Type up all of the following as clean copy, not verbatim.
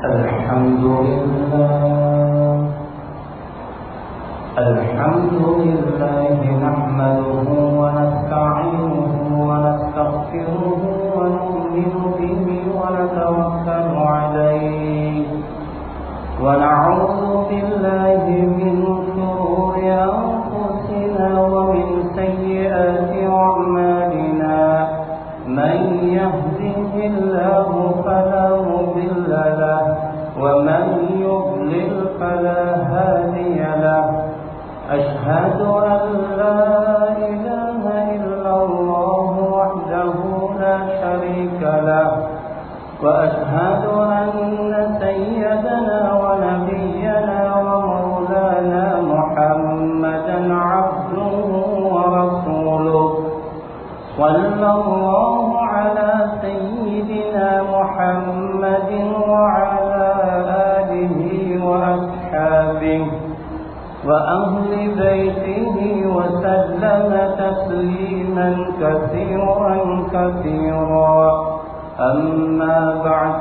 الحمد لله نحمده ونستعينه ونستغفره ونؤمن به ونتوكل عليه ونعوذ بالله من شرور أنفسنا ومن سيئات أعمالنا من يهده الله فلا مضل له ومن يضلل فلا هادي له أشهد أن لا إله إلا الله وحده لا شريك له وأشهد أن سيدنا ونبينا ومولانا محمدا عبده ورسوله صلى الله على سيدنا محمد وعلى آله وأصحابه وأهل بيته وسلم تسليما كثيرا كثيرا أما بعد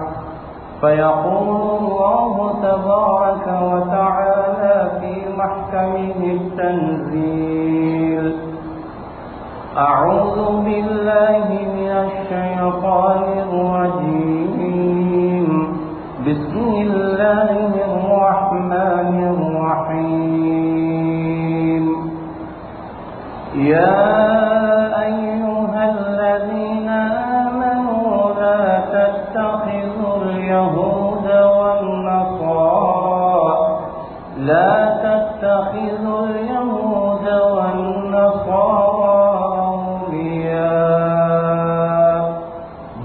فيقول الله تبارك وتعالى في محكمه التنزيل أعوذ بالله من الشيطان الرجيم بسم الله الرحمن الرحيم يا أيها الذين آمنوا لا تتخذوا اليهود والنصارى أولياء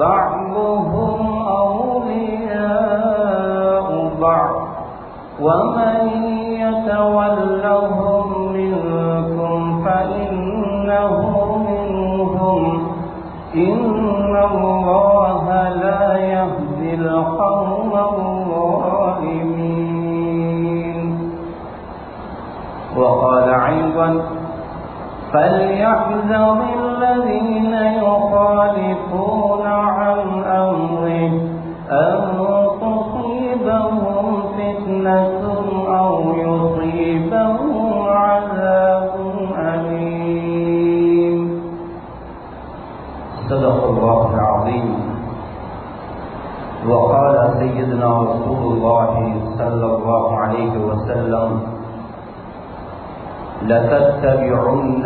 بعضهم أولياء بعض ومن يتولهم منكم فإنه منهم إن الله لا يهدي القوم الظالمين. وقال أيضا فليحذر الذين يخالفون عن أمره أن تصيبهم فتنة أو يصيبهم عذاب أليم. صدق الله العظيم. وقال سيدنا رسول الله صلى الله عليه وسلم لتتبعن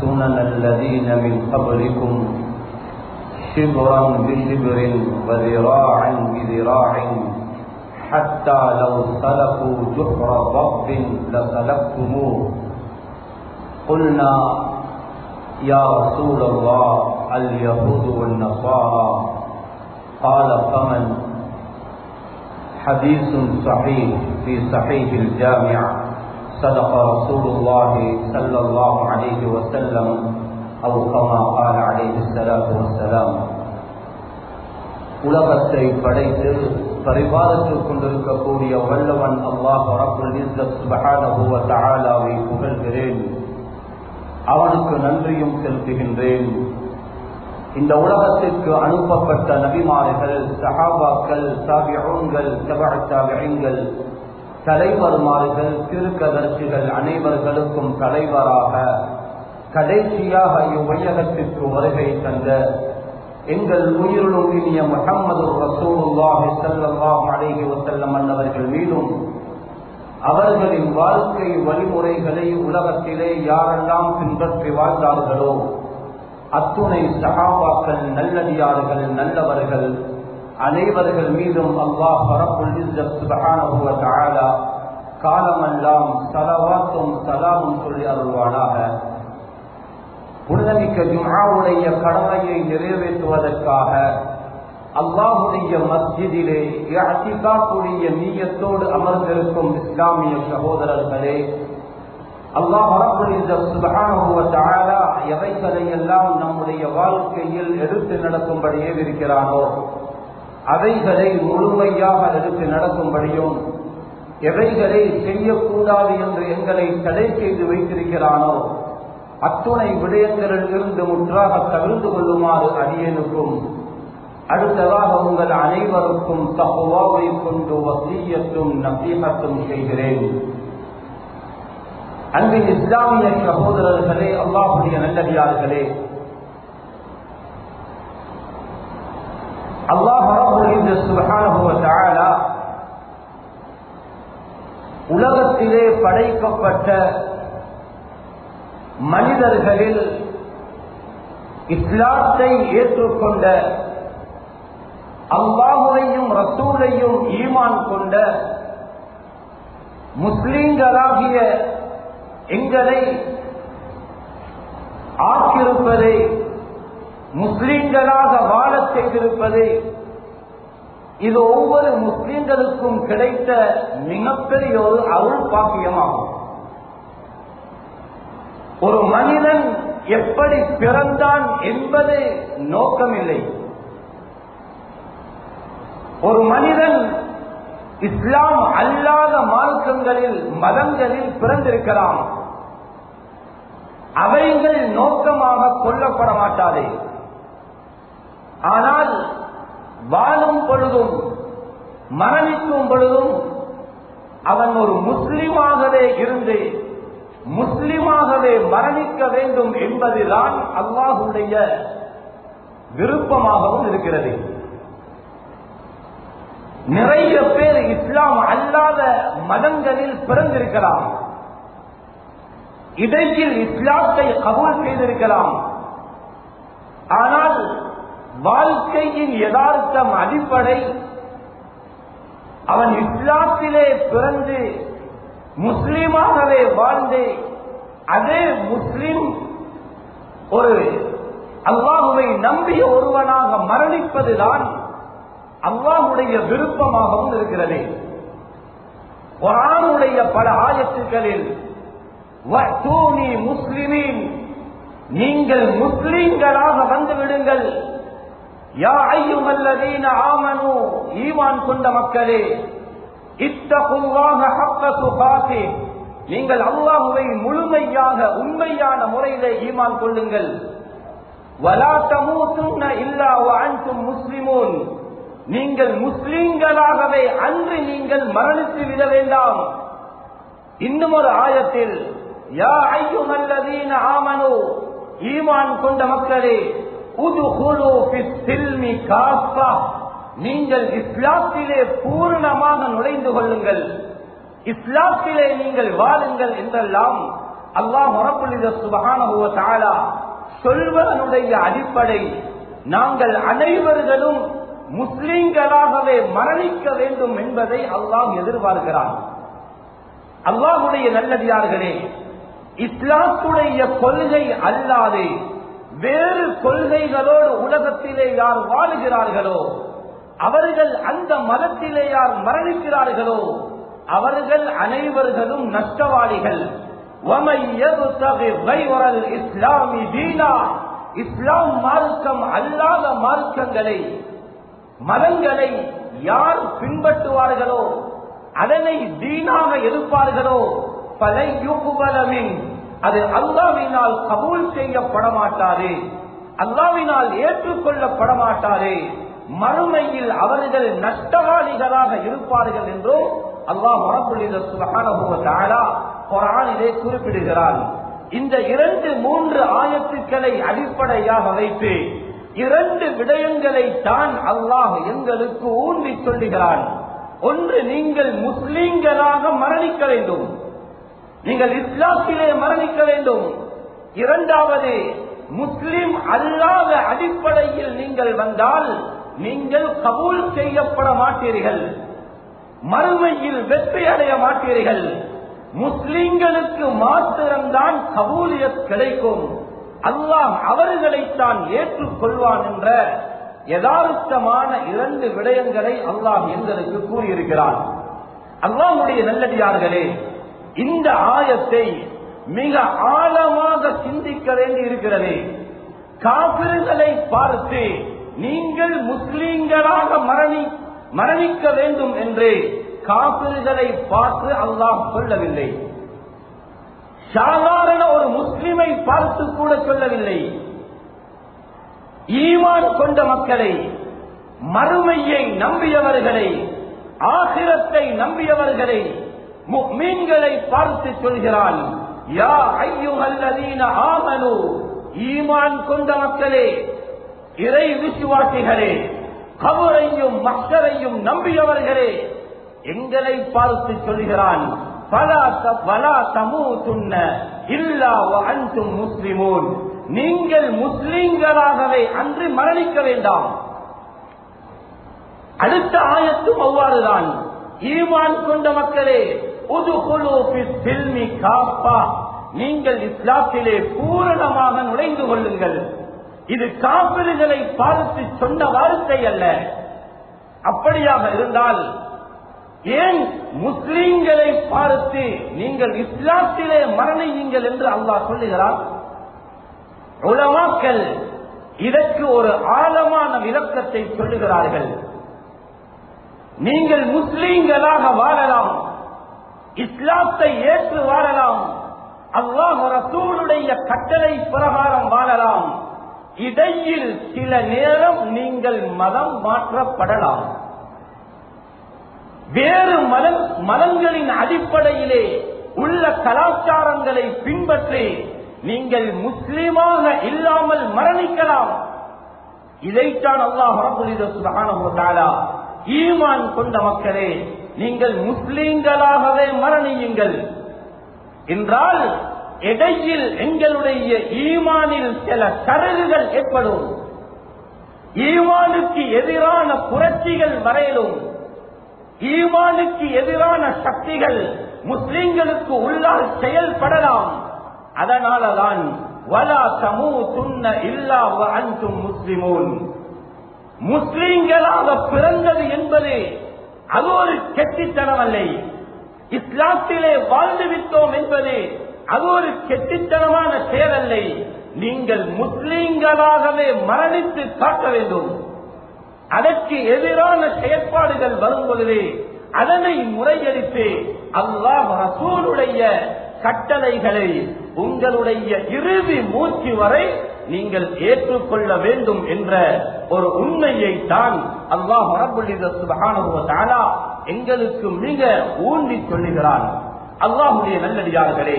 سنن الذين من قبلكم شبرا بشبر وذراعا بذراع حتى لو سلكوا جحر ضب لسلكتموه. قلنا يا رسول الله اليهود والنصارى قال فمن؟ حديث صحيح في صحيح الجامع. صدق رسول الله صلى الله عليه وسلم أو كما قال عليه الصلاة والسلام. உலகத்தை படைத்து பரிபாலித்துக் கொண்டிருக்கக்கூடிய வல்லவன் அல்லாஹ் ரப்புல் இஸ்ஸத் சுப்ஹானஹு வ தஆலாவை புகழ்கிறேன், அவனுக்கு நன்றியும் செலுத்துகின்றேன். இந்த உலகத்திற்கு அனுப்பப்பட்ட நபிமார்கள், சஹாபாக்கள், தாபிஊன்கள், தபஅ தாபிஈன்கள், தலைவர்மார்கள், திருக்கதர்சிகள் அனைவர்களுக்கும் தலைவராக கடைசியாக இவ்வையகத்திற்கு வருகை தந்த எங்கள் உயிரிலும் இனிய முஹம்மது ரசூலுல்லாஹி ஸல்லல்லாஹு அலைஹி வஸல்லம் அன்னவர்கள் மீதும் அவர்களின் வாழ்க்கை வழிமுறைகளை உலகத்திலே யாரெல்லாம் பின்பற்றி வாழ்ந்தார்களோ அத்துணை சஹாபாக்கள், நல்லடியார்கள், நல்லவர்கள் அனைவர்கள் மீதும் அல்லாஹ் ரப்புல் இஸ்ஸத் சுப்ஹானஹு வ தஆலா காலமெல்லாம் ஸலவாத்தும் ஸலாமும் சொல்லி அருள்வானாக. புனிதமிக்க ஜும்ஆவுடைய கடமையை நிறைவேற்றுவதற்காக அல்லாஹுடைய மஸ்ஜிதிலே இஅ்திகாஃபுடைய நிய்யத்தோடு அமர்ந்திருக்கும் இஸ்லாமிய சகோதரர்களே, அல்லாஹ் ரப்புல் இஸ்ஸத் சுப்ஹானஹு வ தஆலா எவைகளை எல்லாம் நம்முடைய வாழ்க்கையில் எடுத்து நடக்கும்படி ஏவிருக்கிறானோ அவைகளை முழுமையாக எடுத்து நடக்கும்படியும், எவைகளை செய்யக்கூடாது என்று எங்களை தடை செய்து வைத்திருக்கிறானோ அத்துணை விடயங்களில் இருந்து முற்றாக தவிர்த்து கொள்ளுமாறு அடியேனுக்கும் அடுத்ததாக உங்கள் அனைவருக்கும் தக்வாவை கொண்டு வசியத்தும் நசீஹத்தும் செய்கிறேன். அன்பின் இஸ்லாமிய சகோதரர்களே, அல்லாஹ்வுடைய நல்லடியார்களே, அல்லாஹ் ரப்பல் இஸ்ஸத் சுப்ஹானஹு வ தஆலா உலகத்திலே படைக்கப்பட்ட மனிதர்களில் இஸ்லாத்தை ஏற்றுக்கொண்ட, அல்லாஹ்வையும் ரசூலையும் ஈமான் கொண்ட முஸ்லிம்களாகிய எங்களை ஆக்கியிருப்பதை, முஸ்லிம்களாக வாழச் செய்திருப்பதை, இது ஒவ்வொரு முஸ்லிம்களுக்கும் கிடைத்த மிகப்பெரிய ஒரு அருள் பாக்கியமாகும். ஒரு மனிதன் எப்படி பிறந்தான் என்பது நோக்கமில்லை. ஒரு மனிதன் இஸ்லாம் அல்லாத மார்க்கங்களில், மதங்களில் பிறந்திருக்கலாம். அவைகள் நோக்கமாக கொள்ளப்பட மாட்டாதே. ஆனால் வாழும் பொழுதும் மரணிக்கும் பொழுதும் அவன் ஒரு முஸ்லிமாகவே இருந்து முஸ்லிமாகவே மரணிக்க வேண்டும் என்பதுதான் அல்லாஹ்வுடைய விருப்பமாகவும் இருக்கிறது. நிறைய பேர் இஸ்லாம் அல்லாத மதங்களில் பிறந்திருக்கலாம், இடையில் இஸ்லாத்தை கபூல் செய்திருக்கலாம். ஆனால் வாழ்க்கையின் யதார்த்தம் அடிப்படை, அவன் இஸ்லாத்திலே பிறந்து முஸ்லிமாகவே வாழ்ந்து அதே முஸ்லிம் ஒரு அல்லாஹுவை நம்பிய ஒருவனாக மரணிப்பதுதான் அல்லாஹ்வுடைய விருப்பமாகவும் இருக்கிறது. குர்ஆனுடைய பல ஆயத்துக்களில் வஅத்தூனி முஸ்லிமீன், நீங்கள் முஸ்லிம்களாக வந்து விடுங்கள். யா அய்யுஹல்லதீன ஆமனூ, ஈமான் கொண்ட மக்களே, இத்தகுல்லாஹ ஹக்க துகாத்தி, நீங்கள் அல்லாஹ்வை முழுமையாக உண்மையான முறையிலே ஈமான் கொள்ளுங்கள். வலா தமூதுன்ன இல்லா வஅன்தும் முஸ்லிமூன், நீங்கள் முஸ்லிம்களாகவே அன்று நீங்கள் மரணித்து விட வேண்டாம். இன்னும் ஒரு ஆயத்தில் யா அய்யுஹல்லதீன ஆமனூ, ஈமான் கொண்ட மக்களே, உதுகுலு ஃபிஸ் சில்மி காஃபா, நீங்கள் இஸ்லாத்திலே பூர்ணமாக நுழைந்து கொள்ளுங்கள், இஸ்லாத்திலே நீங்கள் வாழுங்கள் என்றெல்லாம் அல்லாஹ் ரப்பல் இஸ்ஸத் சுப்ஹானஹு வ தஆலா சொல்வதனுடைய அடிப்படை, நாங்கள் அனைவர்களும் முஸ்லிம்களாகவே மரணிக்க வேண்டும் என்பதை அல்லாஹ் எதிர்பார்க்கிறான். அல்லாஹ்வுடைய நல்லடியார்களே, இஸ்லாத்துடைய கொள்கை அல்லாது வேறு கொள்கைகளோடு உலகத்திலே யார் வாழுகிறார்களோ, அவர்கள் அந்த மதத்திலே யார் மரணிக்கிறார்களோ, அவர்கள் அனைவர்களும் நஷ்டவாளிகள். இஸ்லாம் மார்க்கம் அல்லாத மார்க்கங்களை, மதங்களை யார் பின்பற்றுவார்களோ, அதனை தீனாக எடுப்பார்களோ, பலை யுக்பலமின், அது அல்லாஹ்வினால் கபூல் செய்யப்பட மாட்டாது, அல்லாஹ்வினால் ஏற்றுக்கொள்ளப்பட மாட்டாது, மறுமையில் அவர்கள் நஷ்டவாளிகளாக இருப்பார்கள் என்றும் அல்லாஹ் ரப்பல் இஸ்ஸத் சுப்ஹானஹு வ தஆலா குர்ஆனிலே குறிப்பிடுகிறார். இந்த 2-3 ஆயத்துக்களை அடிப்படையாக வைத்து 2 விடயங்களை தான் அல்லாஹ் எங்களுக்கு ஊன்றி சொல்லுகிறான். ஒன்று, நீங்கள் முஸ்லிம்களாக மரணிக்க வேண்டும், நீங்கள் இஸ்லாத்திலே மரணிக்க வேண்டும். இரண்டாவது, முஸ்லிம் அல்லாத அடிப்படையில் நீங்கள் வந்தால் நீங்கள் கபூல் செய்யப்பட மாட்டீர்கள், மறுமையில் வெற்றி அடைய மாட்டீர்கள். முஸ்லிம்களுக்கு மாத்திரம்தான் கபூலியத் கிடைக்கும், அல்லாஹ் அவர்களைத்தான் ஏற்றுக்கொள்வான் என்ற யதார்த்தமான 2 விடயங்களை அல்லாஹ் எங்களுக்கு கூறியிருக்கிறான். அல்லாஹ்வுடைய நல்லடியார்களே, இந்த ஆயத்தை மிக ஆழமாக சிந்திக்க வேண்டி இருக்கிறது. காபிர்களை பார்த்து நீங்கள் முஸ்லிம்களாக மரணிக்க வேண்டும் என்று காபிர்களை பார்த்து அல்லாஹ் சொல்லவில்லை. சாதாரண ஒரு முஸ்லிமை பார்த்து கூட சொல்லவில்லை. ஈமான் கொண்ட மக்களை, மறுமையை நம்பியவர்களை, ஆகிரத்தை நம்பியவர்களை, முஃமின்களை பார்த்து சொல்கிறான், யா அய்யுஹல்லதீன ஆமனு, ஈமான் கொண்ட மக்களே, இறை விசுவாசிகளே, கபரையும் மஹ்ஷரையும் நம்பியவர்களே, எங்களை பார்த்து சொல்கிறான், வலா தமூதுன்ன இல்லா வஅன்தும் முஸ்லிமூன், நீங்கள் முஸ்லிம்களாகவே அன்று மரணிக்க வேண்டாம். அடுத்த ஆயத்தும் அவ்வாறுதான், ஈமான் கொண்ட மக்களே, உதுகுலு ஃபிஸ்ஸில்மி காஃபா, நீங்கள் இஸ்லாத்திலே பூரணமாக நுழைந்து கொள்ளுங்கள். இது காபிர்களை பார்த்து சொன்ன வார்த்தை அல்ல. அப்படியாக இருந்தால் ஏன் முஸ்லிம்களை பார்த்து நீங்கள் இஸ்லாத்திலே மரணியுங்கள் என்று அல்லாஹ் சொல்லுகிறார்? உலமாக்கள் இதற்கு ஒரு ஆழமான விளக்கத்தை சொல்லுகிறார்கள். நீங்கள் முஸ்லிம்களாக வாழலாம், இஸ்லாத்தை ஏற்று வாழலாம், அல்லாஹ் ரசூலுடைய கட்டளை பிரகாரம் வாழலாம். இடையில் சில நேரம் நீங்கள் மதம் மாற்றப்படலாம். வேறு மதங்களின் அடிப்படையிலே உள்ள கலாச்சாரங்களை பின்பற்றி நீங்கள் முஸ்லிமாக இல்லாமல் மரணிக்கலாம். இதைத்தான் அல்லாஹ் ரப்பல் இஸ்ஸத் சுப்ஹானஹு வ தஆலா, ஈமான் கொண்ட மக்களே, நீங்கள் முஸ்லிம்களாகவே மரணியுங்கள் என்றால் இடையில் எங்களுடைய ஈமானில் சில சருகுகள் ஏற்படும், ஈமானுக்கு எதிரான புரட்சிகள் வரையிலும், ஈமானுக்கு எதிரான சக்திகள் முஸ்லிம்களுக்கு உள்ளால் செயல்படலாம். அதனாலதான் வலா தமூதுன்ன இல்லா வஅன்தும் முஸ்லிமூன், முஸ்லிம்களாக பிறந்தது என்பது அது ஒரு கெட்டித்தனம் அல்ல. இஸ்லாத்திலே வாழ்ந்து விட்டோம் என்பது அது ஒரு கெட்டித்தனமான செயல். நீங்கள் முஸ்லிம்களாகவே மரணித்து காட்ட வேண்டும். அதற்கு எதிரான செயற்பாடுகள் வரும் பொழுது அதனை முறையடித்து அல்லாஹ் ரசூலுடைய கட்டளைகளை உங்களுடைய இறுதி மூச்சு வரை நீங்கள் ஏற்றுக்கொள்ள வேண்டும் என்ற ஒரு உண்மையை தான் அல்லாஹ் ரப்பல் இஸ்ஸத் சுப்ஹானஹு வ தஆலா எங்களுக்கு மிக ஊன்றி சொல்லுகிறான். அல்லாஹ்வுடைய நல்லடியார்களே,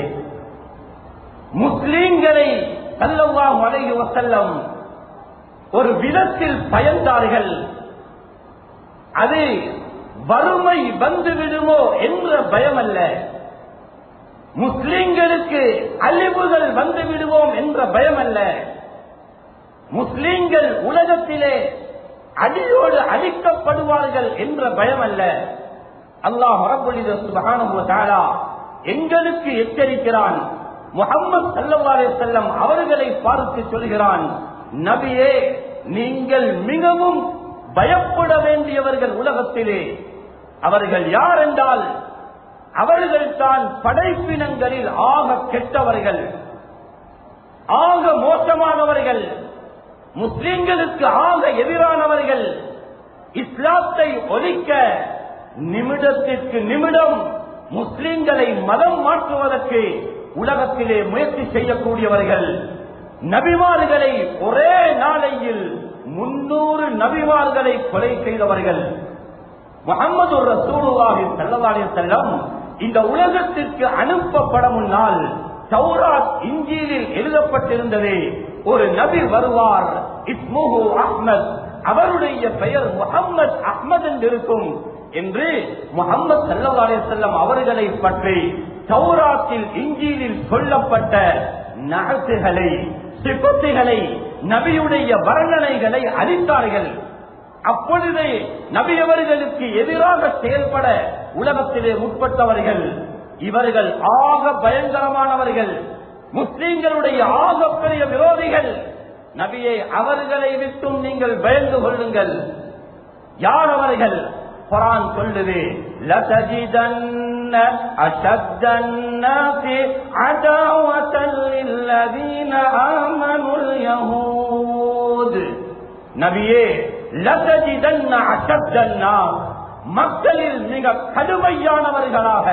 முஸ்லிம்களை ஸல்லல்லாஹு அலைஹி வஸல்லம் ஒரு விதத்தில் பயந்தார்கள். அது வறுமை வந்து விடுமோ என்ற பயம் அல்ல, முஸ்லிம்களுக்கு அழிவுகள் வந்து விடுவோம் என்ற பயம் அல்ல, முஸ்லிம்கள் உலகத்திலே அடியோடு அழிக்கப்படுவார்கள் என்ற பயம் அல்ல. அல்லாஹ் ரப்பல் இஸ்ஸத் சுப்ஹானஹு வ தஆலா எங்களுக்கு எச்சரிக்கிறான். முஹம்மது ஸல்லல்லாஹு அலைஹி வஸல்லம் அவர்களை பார்த்து சொல்கிறான், நபியே, நீங்கள் மிகவும் பயப்பட வேண்டியவர்கள் உலகத்திலே. அவர்கள் யார் என்றால் அவர்கள் தான் படைப்பினங்களில் ஆக கெட்டவர்கள், ஆக மோசமானவர்கள், முஸ்லிம்களுக்கு ஆக எதிரானவர்கள். இஸ்லாத்தை ஒழிக்க நிமிடத்திற்கு நிமிடம் முஸ்லிம்களை மதம் மாற்றுவதற்கு உலகத்திலே முயற்சி செய்யக்கூடியவர்கள். நபிமார்களை ஒரே நாளையில் 300 நபிமார்களை கொலை செய்தவர்கள். முஹம்மது ரசூலுல்லாஹி ஸல்லல்லாஹு அலைஹி வஸல்லம் இந்த உலகத்திற்கு அனுப்பப்பட முன்னால் தௌராத் இன்ஜீலில் எழுதப்பட்டிருந்தது, ஒரு நபி வருவார், இஸ்முஹு அஹ்மத், அவருடைய பெயர் முஹம்மது அஹ்மத் என்று இருக்கும் என்று முஹம்மது ஸல்லல்லாஹு அலைஹி வஸல்லம் அவர்களை பற்றி தௌராத்தில் இன்ஜீலில் சொல்லப்பட்ட நஅத்துகளை, சிஃபத்துகளை, நபியுடைய வர்ணனைகளை அளித்தார்கள். அப்பொழுது நபி அவர்களுக்கு எதிராக செயல்பட உலகத்திலே முற்பட்டவர்கள். இவர்கள் ஆக பயங்கரமானவர்கள், முஸ்லிம்களுடைய ஆக பெரிய விரோதிகள். நபியை அவர்களை விட்டும் நீங்கள் பயந்து கொள்ளுங்கள். யார் அவர்கள்? குர்ஆன் சொல்லுது, லதஜிதன்ன அஷத்தன்னாஸி அதாவத்தல் லில்லதீன ஆமனுல் யஹூத். நபியே, லதஜிதன்ன அஷத்தன்னாஸ், மக்களில் மிக கடுமையானவர்களாக,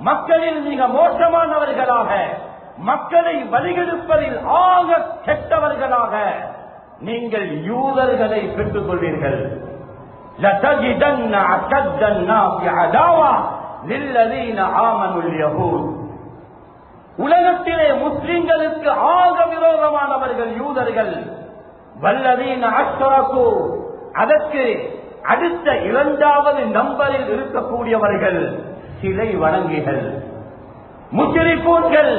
மக்களில் மிக மோசமானவர்களாக, மக்களை வழிகெடுப்பதில் ஆக கெட்டவர்களாக நீங்கள் யூதர்களை பெற்றுக் கொள்வீர்கள். لَتَجِدَنَّ أَشَدَّ النَّاسِ عَدَاوَةً لِلَّذِينَ آمَنُوا الْيَهُودُ. உலகத்திலே முஸ்லிம்களுக்கு ஆக விரோதமானவர்கள் யூதர்கள். வல்லதீன அஷ்ரகு, அதற்கு அடுத்த இரண்டாவது நம்பரில் இருக்கக்கூடியவர்கள் சிலை வணங்கிகள், முஷ்ரிகூன்கள்.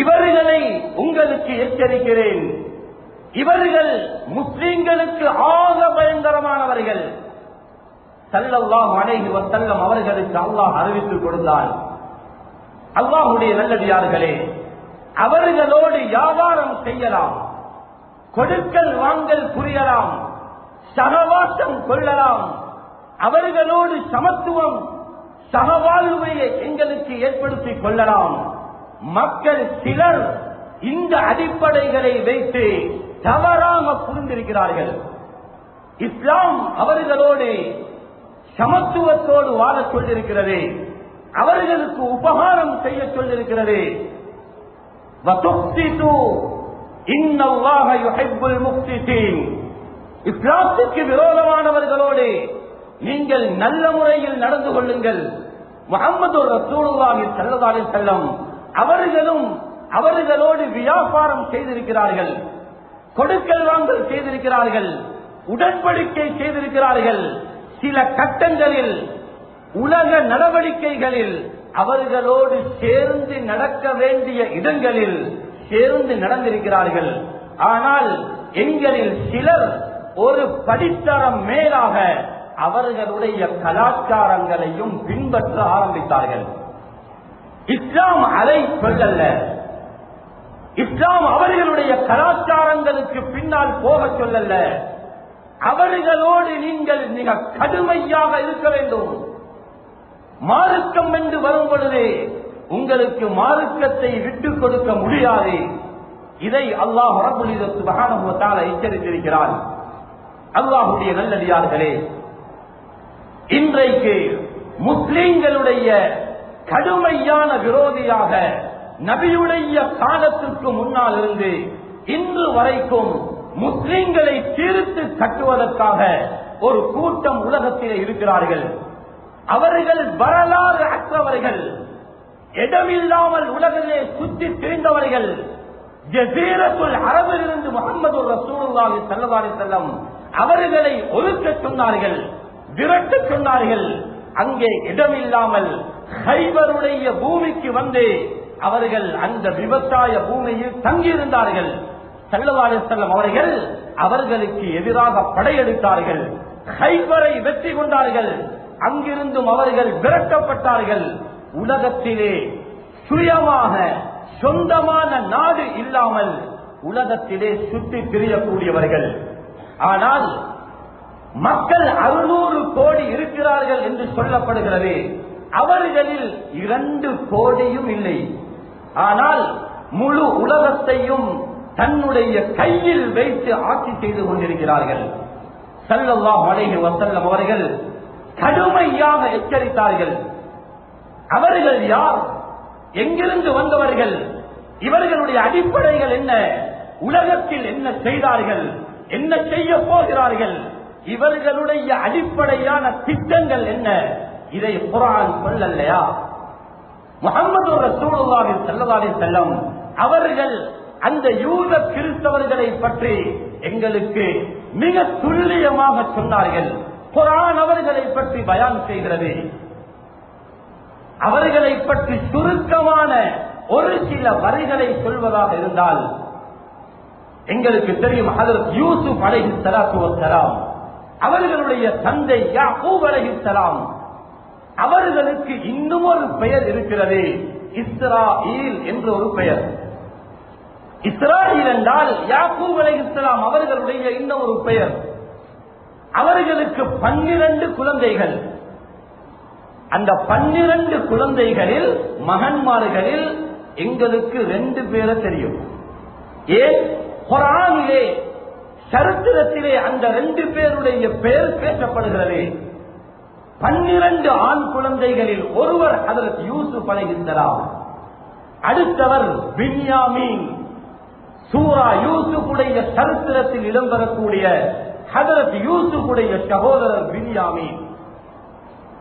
இவர்களை உங்களுக்கு எச்சரிக்கிறேன். இவர்கள் முஸ்லிம்களுக்கு ஆக பயங்கரமானவர்கள். ஸல்லல்லாஹு அலைஹி வஸல்லம் அவர்களுக்கு அல்லாஹ் அறிவித்துக் கொடுத்தான். அல்லாஹ்வுடைய நல்லடியார்களே, அவர்களோடு வியாபாரம் செய்யலாம், கொடுக்கல் வாங்கல் புரியலாம், சகவாசம் கொள்ளலாம், அவர்களோடு சமத்துவம் சகவாழ்வை எங்களுக்கு ஏற்படுத்திக் கொள்ளலாம். மக்கள் சிலர் இந்த அடிப்படைகளை வைத்து தவறாக புரிந்திருக்கிறார்கள். இஸ்லாம் அவர்களோடு சமத்துவத்தோடு வாழ சொல்லிருக்கிறது, அவர்களுக்கு உபகாரம் செய்ய சொல்லிருக்கிறது. இஸ்லாத்துக்கு விரோதமானவர்களோடு நீங்கள் நல்ல முறையில் நடந்து கொள்ளுங்கள். முஹம்மது ரசூலுல்லாஹி ஸல்லல்லாஹு அலைஹி வஸல்லம் அவர்களும் அவர்களோடு வியாபாரம் செய்திருக்கிறார்கள், கொடுக்கல் வாங்கல் செய்திருக்கிறார்கள், உடன்படிக்கை செய்திருக்கிறார்கள். சில கட்டங்களில் உலக நடவடிக்கைகளில் அவர்களோடு சேர்ந்து நடக்க வேண்டிய இடங்களில் சேர்ந்து நடந்திருக்கிறார்கள். ஆனால் எங்களில் சிலர் ஒரு படித்தரம் மேலாக அவர்களுடைய கலாச்சாரங்களையும் பின்பற்ற ஆரம்பித்தார்கள். இஸ்லாம் அதை சொல்லல்ல. இஸ்லாம் அவர்களுடைய கலாச்சாரங்களுக்கு பின்னால் போக சொல்லல்ல. அவர்களோடு நீங்கள் மிக கடுமையாக இருக்க வேண்டும். மார்க்கம் என்று வரும் பொழுது உங்களுக்கு மார்க்கத்தை விட்டுக் கொடுக்க முடியாது. இதை அல்லாஹ் ரப்பல் இஸ்ஸத் சுப்ஹானஹு வ தஆலா எச்சரித்திருக்கிறார். அல்லாஹ்வுடைய நல்லடியார்களே, இன்றைக்கு முஸ்லிம்களுடைய கடுமையான விரோதியாக நபியுடைய காலத்திற்கு முன்னால் இருந்து இன்று வரைக்கும் முஸ்லிம்களை தீர்த்து கட்டுவதற்காக ஒரு கூட்டம் உலகத்திலே இருக்கிறார்கள். அவர்கள் வரலாறு அற்றவர்கள், இடமில்லாமல் உலகிலே சுற்றி திரிந்தவர்கள். ஜஸீரத்துல் அரபிலிருந்து முஹம்மது ரசூலுல்லாஹி ஸல்லல்லாஹு அலைஹி வஸல்லம் அவர்களை ஒதுக்க சொன்னார்கள், விரட்ட சொன்னார்கள். அங்கே இடமில்லாமல் கைபருடைய பூமிக்கு வந்து அவர்கள் அந்த விவசாய பூமியில் தங்கியிருந்தார்கள். ஸல்லல்லாஹு அலைஹி வஸல்லம் அவர்கள் அவர்களுக்கு எதிராக படையெடுத்தார்கள், கைபரை வெற்றி கொண்டார்கள். அங்கிருந்தும் அவர்கள் விரட்டப்பட்டார்கள். உலகத்திலே சுயமாக சொந்தமான நாடு இல்லாமல் உலகத்திலே சுற்றி திரியக்கூடியவர்கள். ஆனால் மக்கள் 600 கோடி இருக்கிறார்கள் என்று சொல்லப்படுகிறது. அவர்களில் 2 கோடியும் இல்லை. ஆனால் முழு உலகத்தையும் தன்னுடைய கையில் வைத்து ஆட்சி செய்து கொண்டிருக்கிறார்கள். ஸல்லல்லாஹு அலைஹி வஸல்லம் அவர்கள் கடுமையாக எச்சரித்தார்கள். அவர்கள் யார்? எங்கிருந்து வந்தவர்கள்? இவர்களுடைய அடிப்படைகள் என்ன? உலகத்தில் என்ன செய்தார்கள்? என்ன செய்ய போகிறார்கள்? இவர்களுடைய அடிப்படையான திட்டங்கள் என்ன? இதை குர்ஆன் சொல்லலையா? முஹம்மது ரசூலுல்லாஹி ஸல்லல்லாஹு அலைஹி வஸல்லம் அவர்கள் அந்த யூத கிறிஸ்தவர்களை பற்றி எங்களுக்கு மிக துல்லியமாக சொன்னார்கள். குர்ஆன் அவர்களை பற்றி பயான் செய்கிறது. அவர்களை பற்றி சுருக்கமான ஒரு சில வரிகளை சொல்வதாக இருந்தால், எங்களுக்கு தெரியும் ஹஜ்ரத் யூசுப் அலைஹிஸ்ஸலாத்து வஸ்ஸலாம் அவர்களுடைய தந்தை யாக்கூப் அலைஹிஸ்ஸலாம் அவர்களுக்கு இன்னும் ஒரு பெயர் இருக்கிறது, இஸ்ராயீல் என்ற ஒரு பெயர். இஸ்ராயீல் என்றால் யாக்கூப் அலைஹிஸ்ஸலாம் அவர்களுடைய இன்னும் ஒரு பெயர். அவர்களுக்கு 12 குழந்தைகள். அந்த 12 குழந்தைகளில் மகன்மார்களில் எங்களுக்கு 2 பேரை தெரியும். ஏன்? குர்ஆனிலே சரித்திரத்திலே அந்த 2 பேருடைய பெயர் பேசப்படுகிறது. 12 ஆண் குழந்தைகளில் ஒருவர் ஹஜ்ரத் யூசுப் அலைஹிஸ்ஸலாம், அடுத்தவர் பின்யாமீன். சூரா யூசுஃபுடைய சரித்திரத்தில் இடம்பெறக்கூடிய ஹஜரத் யூசுஃபுடைய சகோதரர் பின்யாமீன்.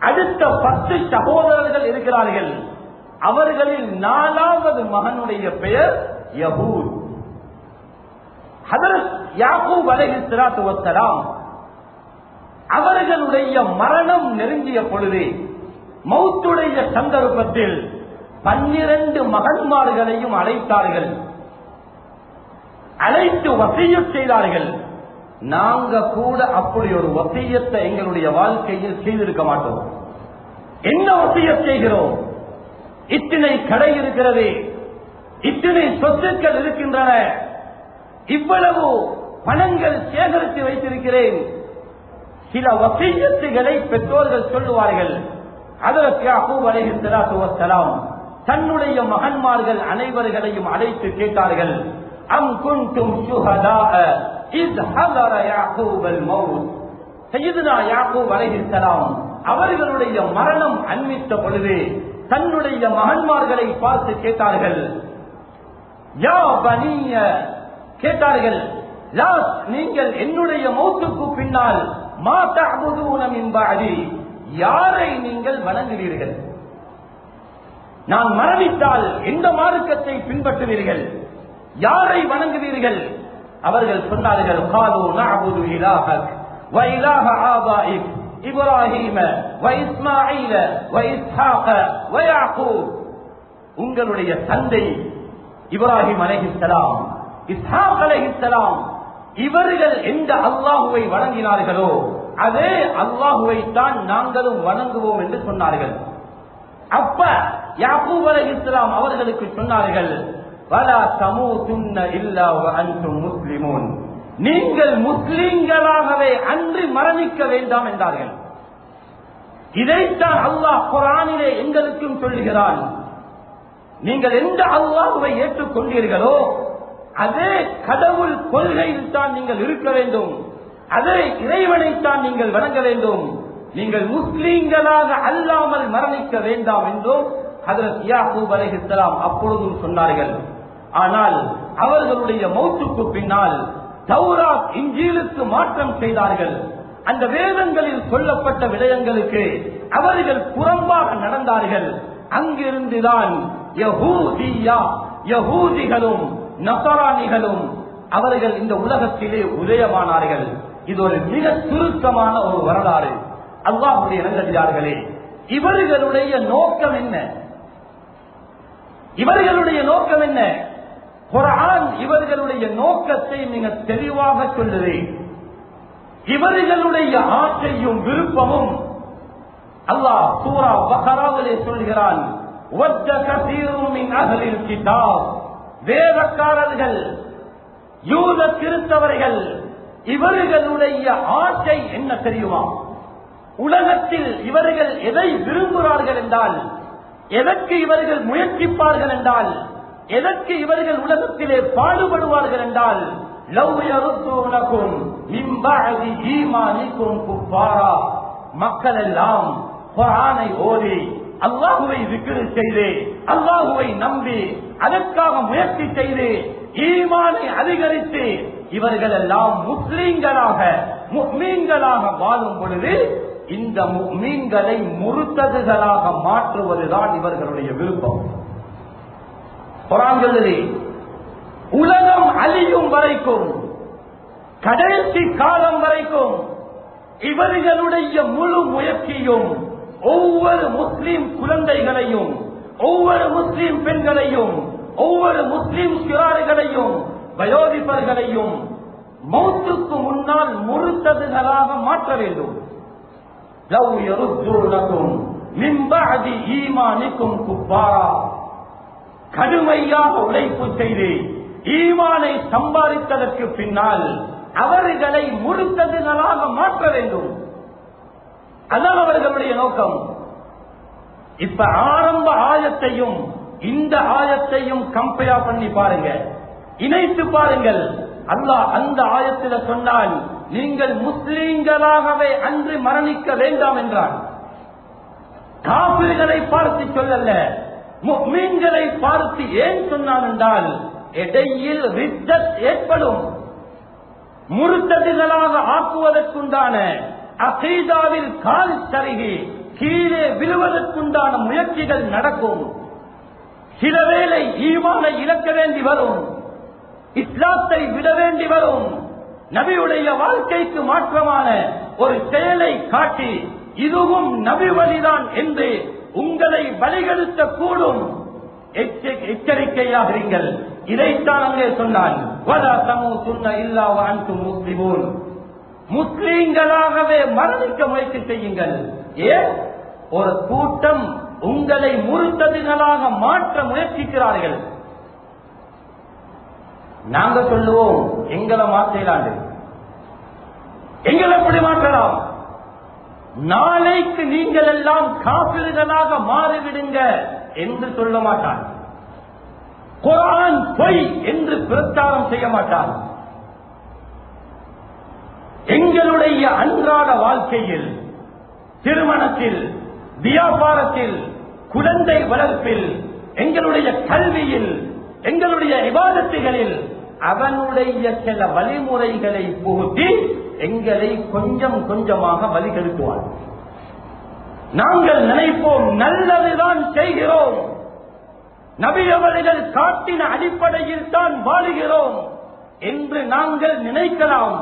அடுத்த 10 சகோதரர்கள் இருக்கிறார்கள். அவர்களில் 4வது மகனுடைய பெயர் யஹூத். ஹஜரத் யாக்கூப் அலைஹிஸ்ஸலாத்து வஸ்ஸலாம் அவர்களுடைய மரணம் நெருங்கிய பொழுது மௌத்துடைய சந்தர்ப்பத்தில் 12 மகன்மார்களையும் அழைத்தார்கள். அழைத்து வசியத் செய்தார்கள். நாங்க கூட அப்படி ஒரு வசியத்தை எங்களுடைய வாழ்க்கையில் செய்திருக்க மாட்டோம். என்ன வசியத் செய்கிறோம்? இத்தனை கடை இருக்கிறது, இத்தனை சொத்துக்கள் இருக்கின்றன, இவ்வளவு பணங்கள் சேகரித்து வைத்திருக்கிறேன். சில வசியத்துகளை பெற்றோர்கள் சொல்லுவார்கள். ஹஜரத் யாக்கூப் அலைஹிஸ்ஸலாத்து வஸ்ஸலாம் தன்னுடைய மகன்மார்கள் அனைவர்களையும் அழைத்து கேட்டார்கள். அம் குன்தும் ஷுஹதாஅ இஸ் ஹதர யாக்கூபல் மௌத். சய்யிதுனா யாக்கூப் அலைஹிஸ்ஸலாம் அவர்களுடைய மரணம் அண்மித்த பொழுது தன்னுடைய மகன்மார்களை பார்த்து கேட்டார்கள். யா பனிய கேட்டார்கள், நீங்கள் என்னுடைய மௌத்துக்கு பின்னால் மா தஅபுதூன மின் பஅதி, யாரை நீங்கள் வணங்குவீர்கள்? நான் மரணித்தால் எந்த மார்க்கத்தை பின்பற்றுவீர்கள்? யாரை வணங்குவீர்கள்? அவர்கள் சொன்னார்கள், காலு நஅபுது இலாஹக் வ இலாஹ ஆபாயிக் இப்ராஹீம வ இஸ்மாஈல வ இஸ்ஹாக வ யாக்கூப். உங்களுடைய தந்தை இப்ராஹிம் அலைஹிஸ்ஸலாம், இஸ்ஹாக் அலைஹிஸ்ஸலாம் இவர்கள் எந்த அல்லாஹுவை வணங்கினார்களோ அதே அல்லாஹுவை தான் நாங்களும் வணங்குவோம் என்று சொன்னார்கள். அப்ப யாக்கூப் அலைஹிஸ்ஸலாம் அவர்களுக்கு சொன்னார்கள், வலா தமூதுன்ன இல்லா வ அன்தும் முஸ்லிமூன், நீங்கள் முஸ்லிம்களாகவே அன்று மரணிக்க வேண்டாம் என்றார்கள். இதைத்தான் அல்லாஹ் குர்ஆனிலே எங்களுக்கும் சொல்லுகிறான். நீங்கள் எந்த அல்லாஹுவை ஏற்றுக்கொண்டீர்களோ அதே கடவுள் கொள்கையில் தான் நீங்கள் இருக்க வேண்டும், அதே இறைவனைத்தான் நீங்கள் வணங்க வேண்டும். நீங்கள் முஸ்லிம்களாக அல்லாமல் மரணிக்க வேண்டாம் என்றும் ஹஜரத் யாக்கூப் அலைஹிஸ்ஸலாம் அப்பொழுதும் சொன்னார்கள். ஆனால் அவர்களுடைய மௌத்துக்கு பின்னால் தௌராத் இன்ஜீலுக்கு மாற்றம் செய்தார்கள். அந்த வேதங்களில் சொல்லப்பட்ட விடயங்களுக்கு அவர்கள் புறம்பாக நடந்தார்கள். அங்கிருந்துதான் யஹூதிகளும் நசரானிகளும் அவர்கள் இந்த உலகத்திலே உதயமானார்கள். இது ஒரு மிக சுருக்கமான ஒரு வரலாறு. அல்லாஹ்வுடைய நல்லடியார்களே, இவர்களுடைய நோக்கம் என்ன? இவர்களுடைய நோக்கம் என்ன? குர்ஆன் இவர்களுடைய நோக்கத்தை மிக தெளிவாக சொல்லுது. இவர்களுடைய ஆசையும் விருப்பமும் அல்லாஹ் சூரா பக்ராவிலே சொல்கிறான், வத்த கஸீரும் மின் அஹ்லில் கிதாப், வேதக்காரர்கள் யூத கிறிஸ்தவர்கள் இவர்களுடைய ஆசை என்ன தெரியுமா? உலகத்தில் இவர்கள் எதை விரும்புகிறார்கள் என்றால், எதற்கு இவர்கள் முயற்சிப்பார்கள் என்றால், எதற்கு இவர்கள் உலகத்திலே பாடுபடுவார்கள் என்றால், லவ் யருதுனகும் மின் பஅதி ஈமானிக்கும் குஃபாரா, மக்கள் எல்லாம் குர்ஆனை ஓதி அல்லாஹுவை zikr செய்து அல்லாஹுவை நம்பி அதற்காக முயற்சி செய்து ஈமானை அதிகரித்து இவர்கள் எல்லாம் முஸ்லிம்களாக முஃமின்களாக வாழும் பொழுது இந்த முஃமின்களை முர்ததுகளாக மாற்றுவதுதான் இவர்களுடைய விருப்பம். குர்ஆன் சொல்லுது, உலகம் அழியும் வரைக்கும், கடைசி காலம் வரைக்கும் இவர்களுடைய முழு முயற்சியும் ஒவ்வொரு முஸ்லிம் குழந்தைகளையும், ஒவ்வொரு முஸ்லிம் பெண்களையும், ஒவ்வொரு முஸ்லிம் சிறார்களையும், வயோதிபர்களையும் மௌத்துக்கு முன்னால் முர்ததுகளாக மாற்ற வேண்டும். லவ் யருதுனகும் மின் பஅதி ஈமானிக்கும் குஃபாரா, கடுமையாக உழைப்பு செய்து ஈமானை சம்பாதித்ததற்கு பின்னால் அவர்களை முர்ததுகளாக மாற்ற வேண்டும். அதான் அவர்களுடைய நோக்கம். இப்ப ஆரம்ப ஆயத்தையும் இந்த ஆயத்தையும் கம்பேர் பண்ணி பாருங்க, இணைத்து பாருங்கள். அல்லாஹ் அந்த ஆயத்தில் சொன்னால் நீங்கள் முஸ்லிம்களாகவே அன்று மரணிக்க வேண்டாம் என்றான். காபிர்களை பார்த்து சொல்லல, முஃமின்களை பார்த்து ஏன் சொன்னான் என்றால், இடையில் ரித்தத் ஏற்படும். முர்த்ததுகளாக ஆக்குவதற்குண்டான அகீதாவில் கால் சருகி கீழே விழுவதற்குண்டான முயற்சிகள் நடக்கும். சில வேளை ஈமானை இழக்க வேண்டி வரும், இஸ்லாத்தை விட வேண்டி வரும். நபியுடைய வாழ்க்கைக்கு மாற்றமான ஒரு செயலை காட்டி இதுவும் நபி வழிதான் என்று உங்களை வழிகெடுத்த கூடும். எச்சரிக்கையாக இருங்கள். இதைத்தான் அங்கே சொன்னான், முஸ்லீம்களாகவே மரணிக்க முயற்சி செய்யுங்கள். ஏன்? ஒரு கூட்டம் உங்களை முர்த்ததுகளாக மாற்ற முயற்சிக்கிறார்கள். நாங்க சொல்லுவோம், எங்களை மாற்றலாண்டு, எங்களை எப்படி மாற்றலாம்? நாளைக்கு நீங்கள் எல்லாம் காபிர்களாக மாறிவிடுங்க என்று சொல்ல மாட்டான். குர்ஆன் பொய் என்று பிரச்சாரம் செய்ய மாட்டான். எங்களுடைய அன்றாட வாழ்க்கையில், திருமணத்தில், வியாபாரத்தில், குழந்தை வளர்ப்பில், எங்களுடைய கல்வியில், எங்களுடைய இபாதத்துகளில் அவனுடைய சில வழிமுறைகளை புகுத்தி எங்களை கொஞ்சம் கொஞ்சமாக வழிகெடுத்துவார். நாங்கள் நினைப்போம் நல்லதுதான் செய்கிறோம், நபி அவர்கள் காட்டின அடிப்படையில் தான் வாழுகிறோம் என்று நாங்கள் நினைக்கலாம்.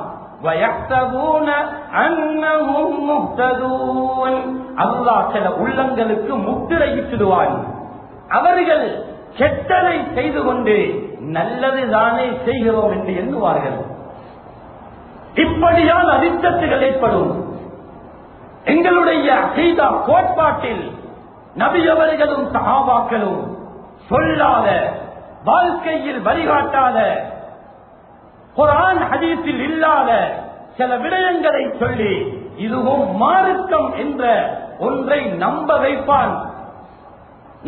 அல்லாஹ் சில உள்ளங்களுக்கு முத்திரையிட்டுடுவான். அவர்கள் கெட்டதை செய்து கொண்டு நல்லதுதானே செய்கிறோம் என்று எண்ணுவார்கள். இப்படியால் அதிர்ஷ்டத்துகள் ஏற்படும். எங்களுடைய அகீதா கோட்பாட்டில் நபி அவர்களும் சஹாபாக்களும் சொல்லாத, வாழ்க்கையில் வழிகாட்டாத, குர்ஆன் ஹதீஸில் இல்லாத சில விடயங்களை சொல்லி இதுவும் மார்க்கம் என்ற ஒன்றை நம்ப வைப்பான்.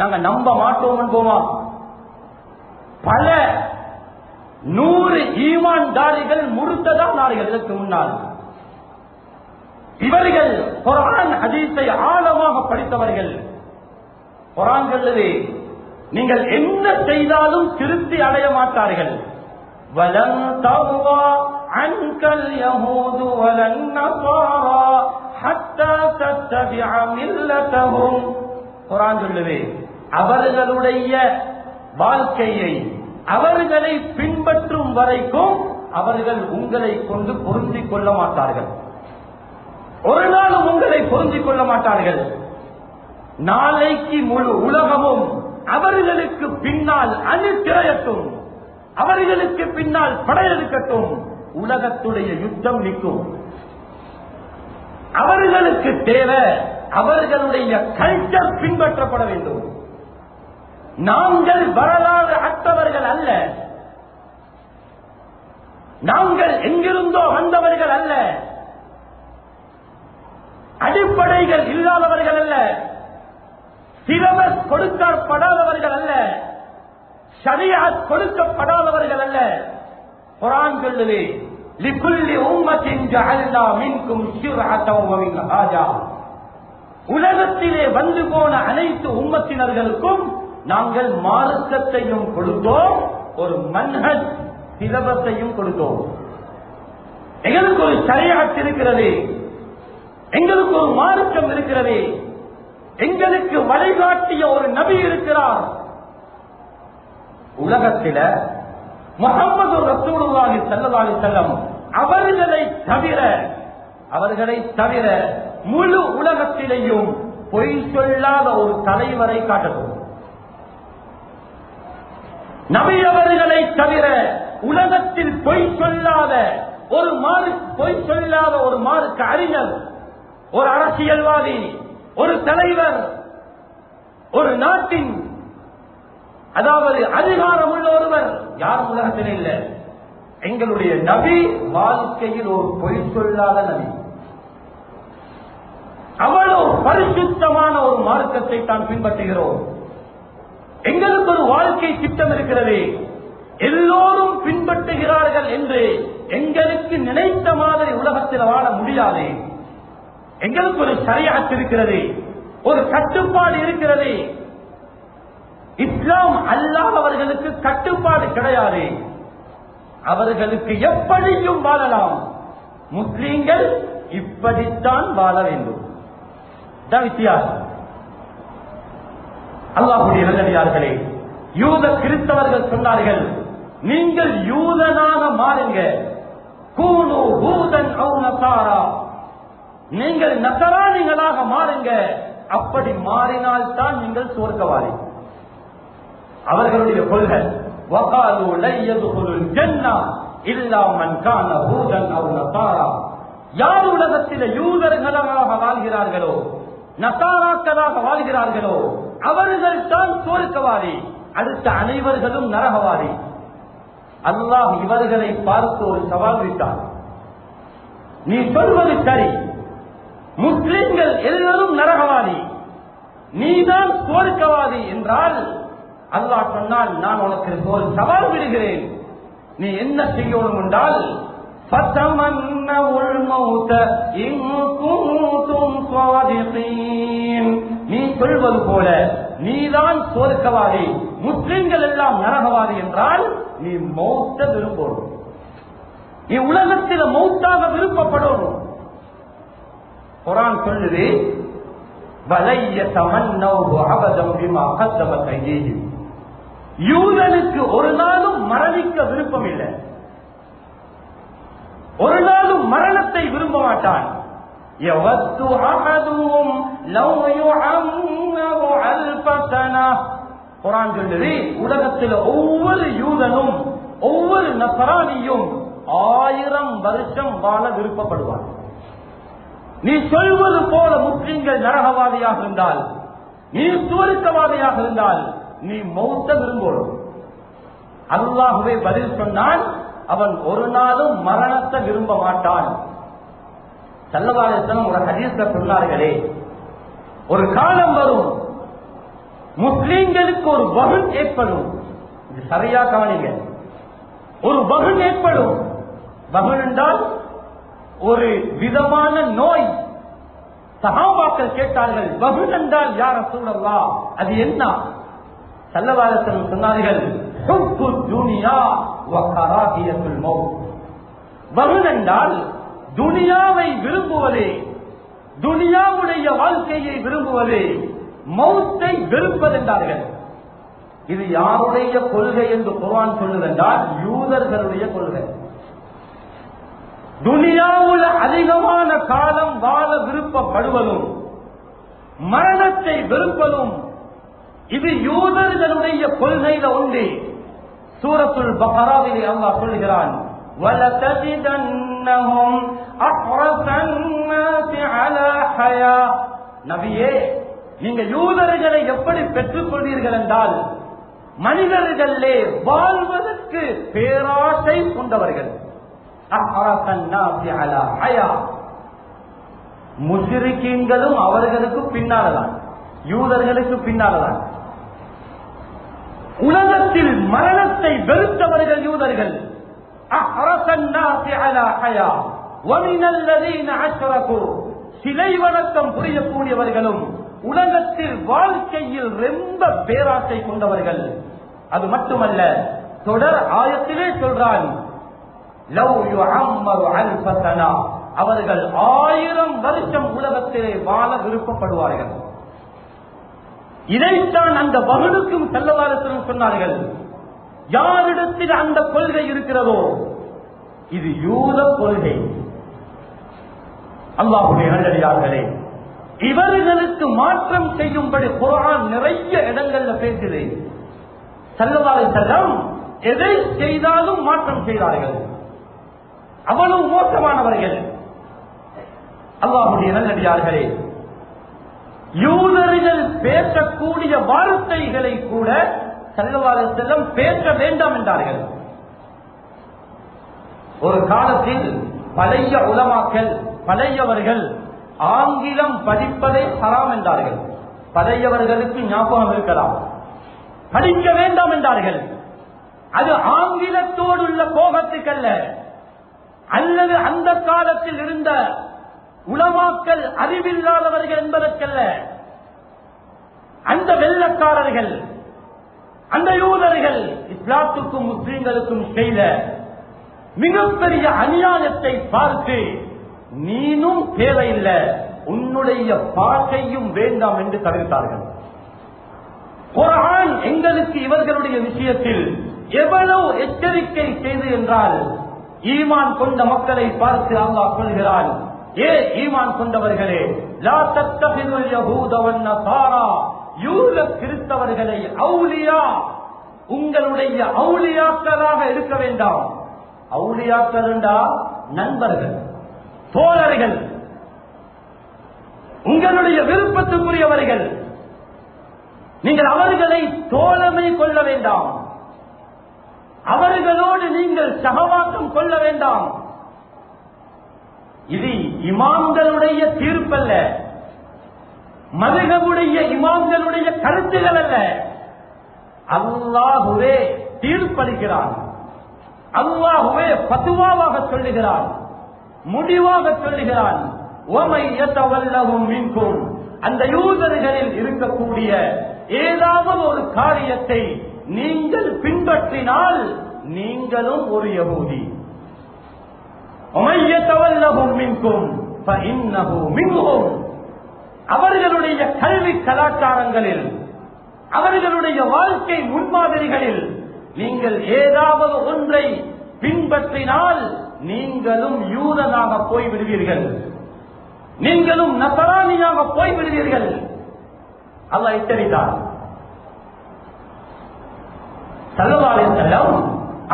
நாங்க நம்ப மாட்டோம் என்போமா? பல 100 ஈமான்தாரிகள் முர்த்ததானார்கள் இதற்கு முன்னால். இவர்கள் குர்ஆன் ஹதீஸை ஆழமாக படித்தவர்கள். குர்ஆன் சொல்லுது, நீங்கள் என்ன செய்தாலும் திருப்தி அடைய மாட்டார்கள். வலன் தர்வா அன்கல் யஹூது வலன் நஸாரா ஹத்தா தத்தபிஅ மில்லதஹும். குர்ஆன் சொல்லுது, அவர்களுடைய வாழ்க்கையை அவர்களை பின்பற்றும் வரைக்கும் அவர்கள் உங்களை கொண்டு பொருந்திக் கொள்ள மாட்டார்கள். ஒரு நாளும் உங்களை பொருந்திக் கொள்ள மாட்டார்கள். நாளைக்கு முழு உலகமும் அவர்களுக்கு பின்னால் அணி திரையட்டும், அவர்களுக்கு பின்னால் படையெடுக்கட்டும், உலகத்துடைய யுத்தம் நிற்கும். அவர்களுக்கு தேவை அவர்களுடைய கல்ச்சர் பின்பற்றப்பட வேண்டும். நாங்கள் வரலாறு அற்றவர்கள் அல்ல, நாங்கள் எங்கிருந்தோ வந்தவர்கள் அல்ல, அடிப்படைகள் இல்லாதவர்கள் அல்ல, சிலபஸ் கொடுக்கப்படாதவர்கள் அல்ல, ஷரீஅத் கொடுக்கப்படாதவர்கள் அல்ல. குர்ஆன் சொல்லுது, லிகுல்லி உம்மத்தின் ஜஅல்னா மின்கும் ஷிர்அத்தன் வ மின்ஹாஜா. உலகத்திலே வந்து போன அனைத்து உம்மத்தினர்களுக்கும் நாங்கள் மார்க்கத்தையும் கொடுத்தோம், ஒரு மன்ஹஜ் சிலபஸையும் கொடுத்தோம். எங்களுக்கு ஒரு ஷரீஅத் இருக்கிறது, எங்களுக்கு ஒரு மார்க்கம் இருக்கிறது, எங்களுக்கு வழிகாட்டிய ஒரு நபி இருக்கிறார். உலகத்தில முஹம்மது ரசூலுல்லாஹி ஸல்லல்லாஹு அலைஹி வஸல்லம் அவர்களை தவிர முழு உலகத்திலேயும் பொய் சொல்லாத ஒரு தலைவரை காட்டவும். நபி அவர்களை தவிர உலகத்தில் பொய் சொல்லாத ஒரு மார்க்க அறிஞர், ஒரு அரசியல்வாதி, ஒரு தலைவர், ஒரு நாட்டின் அதாவது அதிகாரம் உள்ள ஒருவர் யாரும் உலகத்தில் இல்லை. எங்களுடைய நபி வாழ்க்கையில் ஒரு பொய் சொல்லாத நபி. அவ்வளவு பரிசுத்தமான ஒரு மார்க்கத்தை தான் பின்பற்றுகிறோம். எங்களுக்கு ஒரு வாழ்க்கை திட்டம் இருக்கிறது, எல்லோரும் பின்பற்றுகிறார்கள் என்று எங்களுக்கு நினைத்த மாதிரி உலகத்தில் வாழ முடியாது. எங்களுக்கு ஒரு ஷரீஅத் இருக்கிறது, ஒரு கட்டுப்பாடு இருக்கிறது. இஸ்லாம் அல்லாஹ் அவர்களுக்கு கட்டுப்பாடு கிடையாது. அவர்களுக்கு எப்படியும் வாழலாம், முஸ்லீம்கள் இப்படித்தான் வாழ வேண்டும். வித்தியாசம். அல்லாஹ்வுடைய நல்லடியார்களே, யூத கிறிஸ்தவர்கள் சொன்னார்கள், நீங்கள் யூதனாக மாறுங்க, கூனு ஹூதன் அவ் நஸாரா, நீங்கள் நஸரானிகளாக மாறுங்க, அப்படி மாறினால்தான் நீங்கள் சுவர்க்கவாதி. அவர்களுடைய கொள்கை வகாலு லை யதுகுலுல் ஜன்னah இல்லா மன் கான ஹூதன் அவ் நஸாரா. யார் உலகத்தில் யூதர்களாக வாழ்கிறார்களோ, நஸாராக்களாக வாழ்கிறார்களோ, அவர்கள் தான் சுவர்க்கவாதி, அடுத்த அனைவர்களும் நரகவாதி. அல்லாஹ் இவர்களை பார்த்து ஒரு சவால் விட்டார். நீ சொல்வது சரி, முஸ்லிம்கள் எல்லோரும் நரகவாதி, நீதான் சுவர்க்கவாதி என்றால் அல்லாஹ் சொன்னால், நான் உனக்கு ஒரு சவால் விடுகிறேன். நீ என்ன செய்யணும் என்றால், நீ சொல்வது போல நீதான் சுவர்க்கவாதி, முஸ்லிம்கள் எல்லாம் நரகவாதி என்றால் நீ மௌத்த விரும்பணும், நீ உலகத்தில் மௌத்தாக விருப்பப்படணும். குர்ஆன் சொல்லுது, யூதனுக்கு ஒரு நாளும் மரணிக்க விருப்பம் இல்லை, ஒரு நாளும் மரணத்தை விரும்ப மாட்டான். குர்ஆன் சொல்லுது, உலகத்தில் ஒவ்வொரு யூதனும் ஒவ்வொரு நஸரானியும் 1000 வருஷம் வாழ விருப்பப்படுவார். நீ சொல்வது போல முஸ்லிம்கள் நரகவாதியாக இருந்தால், நீ சுவர்க்கவாதியாக இருந்தால் நீ மௌத்த விரும்பணும். அல்லாஹ்வே பதில் சொன்னான், அவன் ஒரு நாளும் மரணத்தை விரும்ப மாட்டான். ஸல்லல்லாஹு அலைஹி வஸல்லம் ஒரு ஹதீஸ்ல சொன்னார்களே, ஒரு காலம் வரும் முஸ்லிம்களுக்கு ஒரு வஹன் ஏற்படும். இது சரியா கவனிங்க, ஒரு வஹன் ஏற்படும். வஹன் என்றால் ஒரு விதமான நோய். சஹாபாக்கள் கேட்டார்கள், வஹன் என்றால் யா ரசூலல்லாஹ் அது என்ன? ஸல்லல்லாஹு அலைஹி வஸல்லம் சொன்னார்கள், ஹுப்புத் துன்யா வ கராஹியத்துல் மௌத். வஹன் என்றால் துனியாவை விரும்புவதே, துனியாவுடைய வாழ்க்கையை விரும்புவதே, மௌத்தை வெறுப்பதென்றார்கள். இது யாருடைய கொள்கை என்று குர்ஆன் சொல்லுவதென்றால் யூதர்களுடைய கொள்கை. துனியாவுல அதிகமான காலம் வாழ விருப்பப்படுவதும் மரணத்தை வெறுப்பதும் இது யூதர்களுடைய கொள்கையில உண்டு. சூரத்துல் பக்ராவிலே அல்லாஹ் சொல்கிறான், وَلَتَجِدَنَّهُمْ أَحْرَصَ النَّاسِ عَلَى حَيَاةٍ. நபியே, நீங்க யூதர்களை எப்படி பெற்றுக் கொள்வீர்கள் என்றால், மனிதர்களே வாழ்வதற்கு பேராசை கொண்டவர்கள். أَحْرَصَ النَّاسِ عَلَى حَيَاةٍ. முஷ்ரிக்கீன்களும் அவர்களுக்கு பின்னால்தான், யூதர்களுக்கு பின்னால்தான். உலகத்தில் மரணத்தை வெறுத்தவர்கள் யூதர்கள். أحرص الناس على حياة ومن الذين أشركوا. சிலை வணக்கம் புரியக்கூடியவர்களும் உலகத்தில் வாழ்க்கையில் ரொம்ப பேராசை கொண்டவர்கள். அது மட்டுமல்ல, தொடர் ஆயத்திலே சொல்றான், லவ் யுஅம்மரு அல்ஃப ஸனா, அவர்கள் 1000 வருஷம் உலகத்திலே வாழ விருப்பப்படுவார்கள். இதைத்தான் அந்த வஹனுக்கும் ஸல்லல்லாஹு அலைஹி வஸல்லம் சொன்னார்கள். யாரிடத்தில் அந்த கொள்கை இருக்கிறதோ இது யூத கொள்கை. அல்லாஹ்வுடைய நல்லடியார்களே, இவர்களுக்கு மாற்றம் செய்யும்படி குர்ஆன் நிறைய இடங்கள்ல பேசுது. ஸல்லல்லாஹு அலைஹி வஸல்லம் எதை செய்தாலும் மாற்றம் செய்தார்கள், அவ்வளவு மோசமானவர்கள். அல்லாஹ்வுடைய நல்லடியார்களே, யூதர்கள் பேசக்கூடிய வார்த்தைகளை கூட ஸல்லல்லாஹு அலைஹி வஸல்லம் பேச வேண்டாம் என்றார்கள். ஒரு காலத்தில் பழைய உலமாக்கள், பழையவர்கள் ஆங்கிலம் படிப்பதை ஹராம் என்றார்கள். பழையவர்களுக்கு ஞாபகம் இருக்கலாம், படிக்க வேண்டாம் என்றார்கள். அது ஆங்கிலத்தோடு உள்ள கோபத்துக்கல்ல, அல்லது அந்த காலத்தில் இருந்த உலமாக்கள் அறிவில்லாதவர்கள் என்பதற்கல்ல. அந்த வெள்ளக்காரர்கள், அந்த யூதர்கள் இஸ்லாத்துக்கும் முஸ்லிம்களுக்கும் செய்த மிகப்பெரிய அநியாயத்தை பார்த்து நீனும் தேவையில்லை, உன்னுடைய பாஷையும் வேண்டாம் என்று தவிர்த்தார்கள். குர்ஆன் எங்களுக்கு இவர்களுடைய விஷயத்தில் எவ்வளவு எச்சரிக்கை செய்து என்றால், ஈமான் கொண்ட மக்களை பார்த்து அல்லாஹ் சொல்கிறான், ஏ ஈமான் கொண்டவர்களே, லா தத்தகிதுல் யஹூத வன் நஸாரா, யூத கிறிஸ்தவர்களை அவுலியா, உங்களுடைய அவுலியாக்களாக இருக்க வேண்டாம். அவுலியாக்கள் என்றால் நண்பர்கள், தோழர்கள், உங்களுடைய விருப்பத்துக்குரியவர்கள். நீங்கள் அவர்களை தோழமை கொள்ள வேண்டாம், அவர்களோடு நீங்கள் சகவாசம் கொள்ள வேண்டாம். இது இமாம்களுடைய தீர்ப்பல்ல, மதுகபுடைய இமாம்களுடைய கருத்துகள் அல்ல. அல்லாஹுவே தீர்ப்பளிக்கிறான், அல்லாஹுவே பதுவாவாக சொல்லுகிறான், முடிவாக சொல்லுகிறான். அந்த யூதர்களில் இருக்கக்கூடிய ஏதாவது ஒரு காரியத்தை நீங்கள் பின்பற்றினால் நீங்களும் ஒரு யஹூதி. அவர்களுடைய கல்வி கலாச்சாரங்களில், அவர்களுடைய வாழ்க்கை முன்மாதிரிகளில் நீங்கள் ஏதாவது ஒன்றை பின்பற்றினால் நீங்களும் யூதனாக போய்விடுவீர்கள், நீங்களும் நசரானியாக போய்விடுவீர்கள். அல்லாஹ் எச்சரித்தார். ஸல்லல்லாஹு அலைஹி வஸல்லம்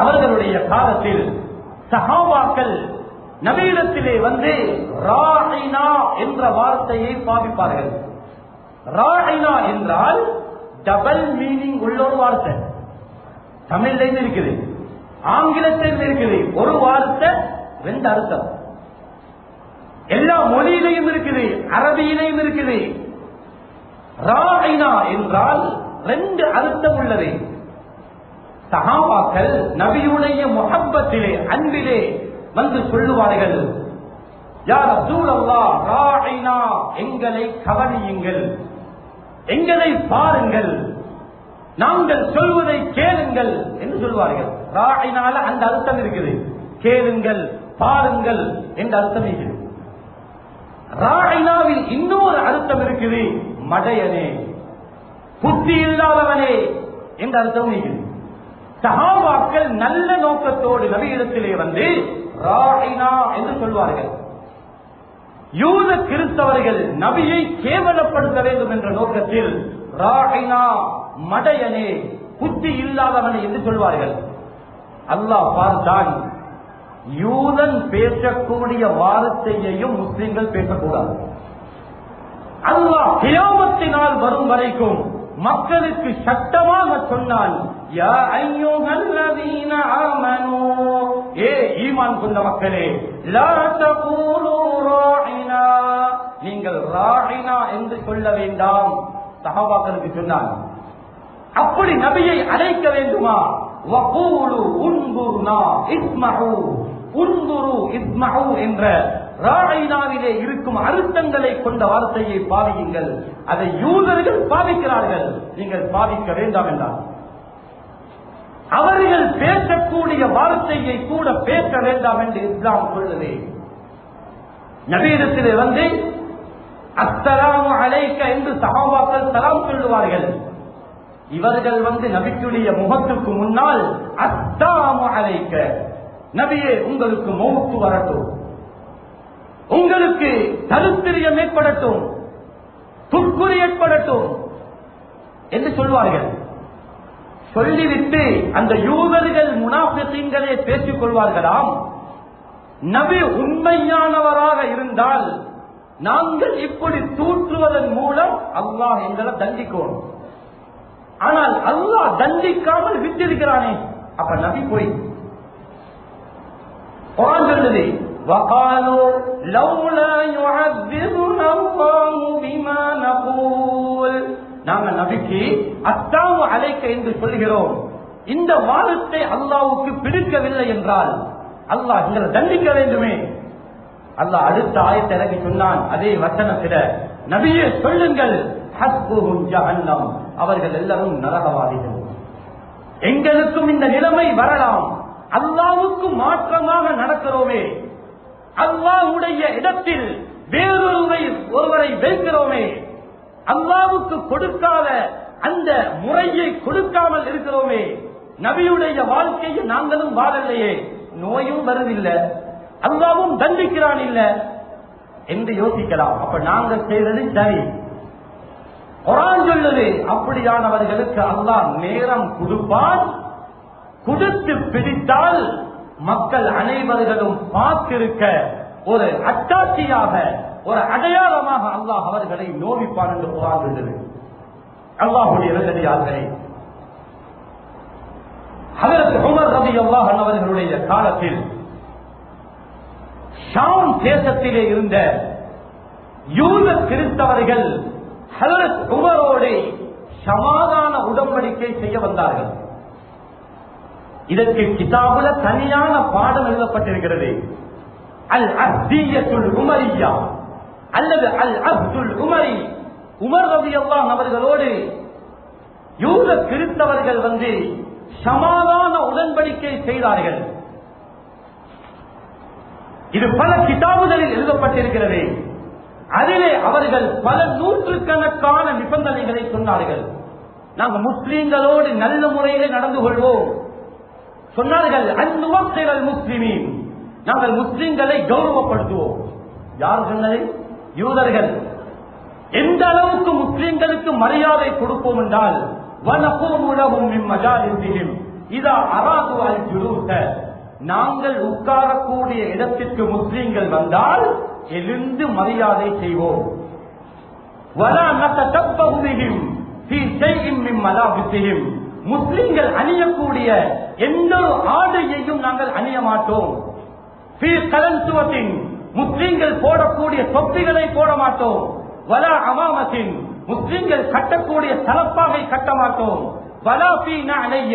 அவர்களுடைய காலத்தில் சஹாபாக்கள் நபியிடத்திலே வந்து ராயினா என்ற வார்த்தையை பாவிப்பார்கள். ராயினா என்றால் டபுள் மீனிங் உள்ள ஒரு வார்த்தை. தமிழிலும் இருக்குது, ஆங்கிலத்திலும் இருக்குது. ஒரு வார்த்தை ரெண்டு அர்த்தம். எல்லா மொழியிலையும் இருக்குது, அரபியிலையும் இருக்குது. ராயினா என்றால் ரெண்டு அர்த்தம் உள்ளது. சஹாபாக்கள் நபியுடைய முஹப்பத்திலே, அன்பிலே வந்து சொல்லுவார்கள், யா ரசூலல்லாஹ் ராயினா, எங்களை கவனியுங்கள், எங்களை பாருங்கள், நாங்கள் சொல்வதை கேளுங்கள் என்று சொல்வார்கள். ராயினால அந்த அர்த்தம் இருக்குது, கேளுங்கள், பாருங்கள் என்ற அர்த்தம் இருக்குது. ராயினாவில் இன்னொரு அர்த்தம் இருக்குது, மடையனே, புத்தி இல்லாதவனே என்ற அர்த்தம் இருக்குது. சஹாபாக்கள் நல்ல நோக்கத்தோடு நபியிடத்திலே வந்து ராயினா என்று சொல்வார்கள். யூத கிறிஸ்தவர்கள் நபியை கேவலப்படுத்த வேண்டும் என்ற நோக்கத்தில் ராயினா, மடையனே, புத்தி இல்லாதவனே என்று சொல்வார்கள். அல்லாஹ் பார்த்தான், யூதன் பேசக்கூடிய வார்த்தையையும் முஸ்லிம்கள் பேசக்கூடாது. அல்லாஹ் கியாமத்தினால் வரும் வரைக்கும் மக்களுக்கு சட்டமாக சொன்னான், யா அய்யுஹல்லதீன ஆமனூ, ஏ ஈமான் கொண்ட மக்களே, லா தகூலு ராயினா, நீங்கள் ராயினா என்று சொல்ல வேண்டாம். சஹாபாக்களுக்கு சொன்னான். அப்படி நபியை அழைக்க வேண்டுமா? வகூலு உன்துர்னா இஸ்மஹு, உன்துரு இஸ்மஹு என்ற ராயினாவிலே இருக்கும் அர்த்தங்களை கொண்ட வார்த்தையை பாவியுங்கள். அதை யூதர்கள் பாவிக்கிறார்கள், நீங்கள் பாவிக்க வேண்டாம் என்றார். அவர்கள் பேசக்கூடிய வார்த்தையை கூட பேச வேண்டாம் என்று இஸ்லாம் சொல்லுது. நபியிடத்திலே வந்து அஸ்ஸலாமு அலைக்க என்று சஹாபாக்கள் சலாம் சொல்லுவார்கள். இவர்கள் வந்து நபிக்குடைய முகத்துக்கு முன்னால் அஸ்ஸலாமு அலைக்க, நபியே உங்களுக்கு மௌத்து வரட்டும், உங்களுக்கு தருத்திரியம் ஏற்படட்டும், துர்க்குறி ஏற்படட்டும் என்று சொல்வார்கள். சொல்லிவிட்டு அந்த யூதர்கள் முனாஃபிகீன்களே பேசிக் கொள்வார்களாம், நபி உண்மையானவராக இருந்தால் நாங்கள் இப்படி தூற்றுவதன் மூலம் அல்லாஹ் எங்களை தண்டிக்கணும். ஆனால் அல்லாஹ் தண்டிக்காமல் விட்டிருக்கிறானே, அப்ப நபி போய் குர்ஆன் சொல்லுது, وقالوا لولا يعذبنا الله بما نقول, நாங்க நபிக்கு அஸ்ஸலாமு அலைக்க என்று சொல்கிறோம், இந்த வார்த்தை அல்லாஹ்வுக்கு பிடிக்கவில்லை என்றால் அல்லாஹ் எங்களை தண்டிக்க வேண்டுமே. அல்லாஹ் அடுத்த ஆயத்தை இறக்கி சொன்னான், அதே வசனத்தில, நபியே சொல்லுங்கள், ஹஸ்புஹும் ஜஹன்னம், அவர்கள் எல்லாரும் நரகவாதிகள், எங்களுக்கும் இந்த நிலைமை வரலாம், அல்லாஹ்வுக்கு மாற்றமாக நடக்கிறோமே, அல்லாஹ்வுடைய இடத்தில் ஒருவரை வைக்கிறோமே, அல்லாஹ்வுக்கு கொடுக்காத அந்த முறையை கொடுக்காமல் இருக்கிறோமே, நபியுடைய வாழ்க்கையை நாங்களும் வாழலையே, நோயும் வருதில்லை, அல்லாஹ்வும் தண்டிக்கிறான் இல்ல என்று யோசிக்கலாம். அப்ப நாங்கள் செய்வது சரி. குர்ஆன் சொல்லுது அப்படியானவர்களுக்கு அல்லாஹ் நேரம் கொடுப்பான். கொடுத்து பிடித்தால் மக்கள் அனைவர்களும் பார்த்திருக்க ஒரு அட்டாட்சியாக, ஒரு அடையாளமாக அல்லாஹ் அவர்களை நோவிப்பான் என்று குர்ஆன் சொல்லுது. அல்லாஹ்வுடைய நல்லடியார்களே, ஹஜ்ரத் உமர் ரலியல்லாஹு அன்ஹு அவர்களுடைய காலத்தில் ஷாம் தேசத்திலே இருந்த யூத கிறிஸ்தவர்கள் ஹஜ்ரத் உமரோடு சமாதான உடன்படிக்கை செய்ய வந்தார்கள். இதற்கு கிதாபுல தனியான பாடம் எழுதப்பட்டிருக்கிறது. அல் அஹ்தியத்துல் உமரியா அல்லது அல் அஹ்துல் உமரி. உமர் ரலியல்லாஹு அவர்களோடு யூத கிறிஸ்தவர்கள் வந்து சமாதான உடன்படிக்கை செய்தார்கள். இது பல கிதாபுகளில் எழுதப்பட்டிருக்கிறது. அதிலே அவர்கள் பல நூற்றுக்கணக்கான நிபந்தனைகளை சொன்னார்கள். நாங்கள் முஸ்லீம்களோடு நல்ல முறையிலே நடந்து கொள்வோம் சொன்னார்கள். அன்னுவக்திரல் முஸ்லிமீன், நாங்கள் முஸ்லிம்களை கௌரவப்படுத்துவோம். யார் சொன்னது? யூதர்கள். எந்த அளவுக்கு முஸ்லிம்களுக்கு மரியாதை கொடுப்போம் என்றால், நாங்கள் உட்காரக்கூடிய இடத்திற்கு முஸ்லிம்கள் வந்தால் எழுந்து மரியாதை செய்வோம். முஸ்லிம்கள் அணியக்கூடிய எந்த ஆடையையும் நாங்கள் அணிய மாட்டோம். முஸ்லிம்கள் போடக்கூடிய தொப்பிகளை போட மாட்டோம். வலா அமாமத்தின், முஸ்லிம்கள் கட்டக்கூடிய தலப்பாகை கட்ட மாட்டோம். வலா பீனா அலைய,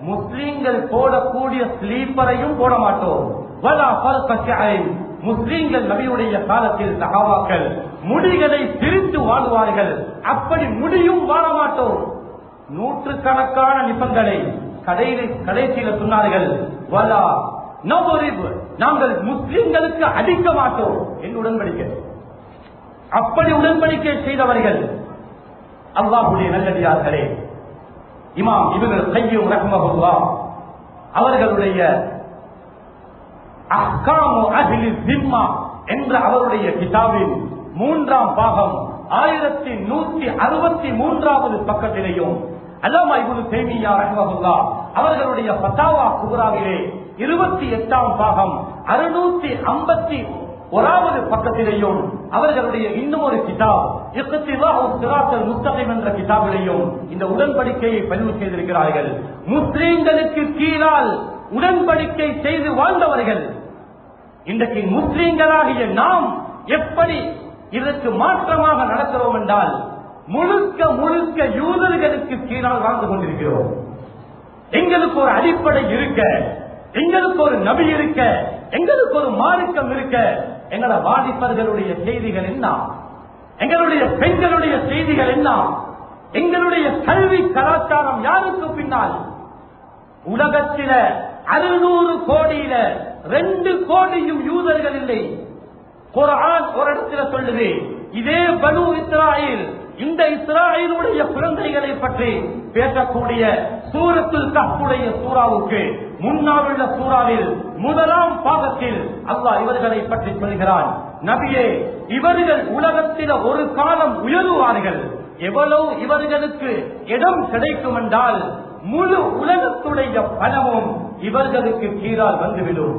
முஸ்லிம்கள் போடக்கூடிய ஸ்லீப்பரையும் போட மாட்டோம். வலா பல்கை, முஸ்லிம்கள் நபியுடைய காலத்தில் சஹாபாக்கள் முடிகளை பிரித்து வாழ்வார்கள். அப்படி முடியும் வாழ மாட்டோம். நூற்றுக்கணக்கான நிபந்தனை கடைசியில சொன்னார்கள். வலா நவரிப், நாங்கள் முஸ்லிம்களுக்கு அடிக்க மாட்டோம் என்று உடன்படிக்கை. அப்படி உடன்படிக்கை செய்தவர்கள் அல்லாஹ்வுடைய நல்லடியார்களே. இமாம் இப்னுல் கய்யிம் ரஹ்மஹுல்லாஹ் அவர்களுடைய அஹ்காமு அஹ்லி ஸிம்மா என்ற அவருடைய கிதாபில் 3ஆம் பாகம் 1163வது பக்கத்திலேயும், அல்லாமா இப்னு தைமிய்யா ரஹ்மஹுல்லாஹ் அவர்களுடைய ஃபதாவா குப்ராவிலே 28ஆம் பாகம் 651வது பக்கத்திலேயும், அவர்களுடைய இன்னும் ஒரு கிதாப் இக்திதாஉஸ் ஸிராத்தல் முஸ்தகீம் என்ற கிதாபிலேயும் இந்த உடன்படிக்கையை பதிவு செய்திருக்கிறார்கள். முஸ்லிம்களுக்கு கீழால் உடன்படிக்கை செய்து வாழ்ந்தவர்கள் இன்றைக்கு முஸ்லிம்களாகிய நாம் எப்படி இதற்கு மாற்றமாக நடக்கிறோம் என்றால், முழுக்க முழுக்க யூதர்களுக்கு கீழால் வாழ்ந்து கொண்டிருக்கிறோம். எங்களுக்கு ஒரு அடிப்படை இருக்க, எங்களுக்கு ஒரு நபி இருக்க, எங்களுக்கு ஒரு மார்க்கம் இருக்க, எங்களோட வாலிபர்களுடைய செய்திகள் என்ன, எங்களுடைய பெண்களுடைய செய்திகள் என்ன, எங்களுடைய கல்வி கலாச்சாரம் யாருக்கு பின்னால்? உலகத்தில 600 கோடியில 2 கோடியும் யூதர்கள் இல்லை. குர்ஆன் ஒரு இடத்துல சொல்லுது, இதே பனு இஸ்ராயீல், இந்த இஸ்ராயீலுடைய குழந்தைகளை பற்றி பேசக்கூடிய சூரத்துல் கஹ்ஃபுடைய சூராவுக்கு முன்னால் உள்ள சூராவில் 1ஆம் பாகத்தில் அல்லாஹ் இவர்களை பற்றி சொல்கிறான். நபியே, இவர்கள் உலகத்தில ஒரு காலம் உயருவார்கள். எவ்வளவு இவர்களுக்கு இடம் கிடைக்கும் என்றால், முழு உலகத்துடைய பணமும் இவர்களுக்கு கீழால் வந்துவிடும்.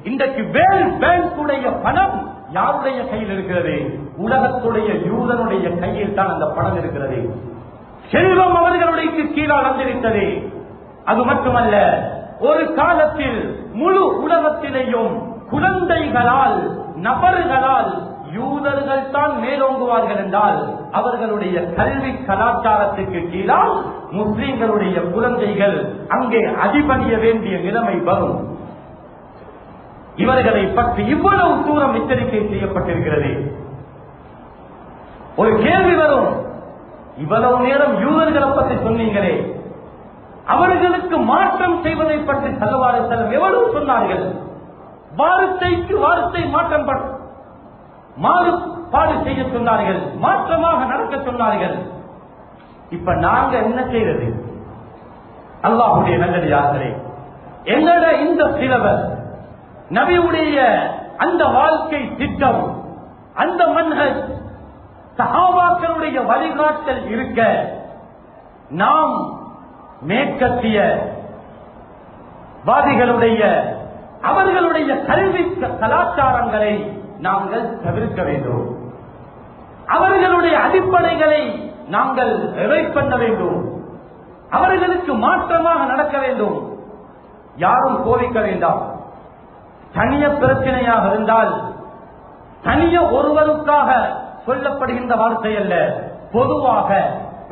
இன்றைக்கு வேர்ல்ட் பேங்குடைய பணம் யாருடைய கையில் இருக்கிறது? உலகத்துடைய யூதனுடைய கையில் தான் அந்த பணம் இருக்கிறது. செல்வம் அவர்களுடைய கீழால் வந்திருக்கிறது. அது மட்டுமல்ல, ஒரு காலத்தில் முழு உலகத்திலேயும் குழந்தைகளால், நபர்களால் யூதர்கள் தான் மேலோங்குவார்கள் என்றால், அவர்களுடைய கல்வி கலாச்சாரத்துக்கு கீழால் முஸ்லிம்களுடைய குழந்தைகள் அங்கே அடிபணிய வேண்டிய நிலைமை வரும். இவர்களை பற்றி இவ்வளவு தூரம் எச்சரிக்கை செய்யப்பட்டிருக்கிறது. ஒரு கேள்வி வரும், இவ்வளவு நேரம் யூதர்களை பற்றி சொன்னீங்களே, அவர்களுக்கு மாற்றம் செய்வதை பற்றி ஸல்லல்லாஹு அலைஹி வஸல்லம் எவ்வளவு சொன்னார்கள். வார்த்தைக்கு வார்த்தை மாறுபாடு செய்ய சொன்னார்கள், மாற்றமாக நடக்க சொன்னார்கள். இப்ப நாங்க என்ன செய்யறது? அல்லாஹ்வுடைய நல்லடியார்களே, எங்கட இந்த சிலபஸ், நபியுடைய அந்த வாழ்க்கை திட்டம், அந்த மன்ஹஜ், சஹாபாக்களுடைய வழிகாட்டல் இருக்க, நாம் மேற்கத்திய வாதிகளுடைய அவர்களுடைய கல்வி கலாச்சாரங்களை நாங்கள் தவிர்க்க வேண்டும். அவர்களுடைய அடிப்படைகளை நாங்கள் ரிவைஸ் பண்ண வேண்டும். அவர்களுக்கு மாற்றமாக நடக்க வேண்டும். யாரும் கோவிக்க வேண்டாம். தனிய பிரச்சனையாக இருந்தால் தனிய ஒருவருக்காக சொல்லப்படுகின்ற வார்த்தை அல்ல, பொதுவாக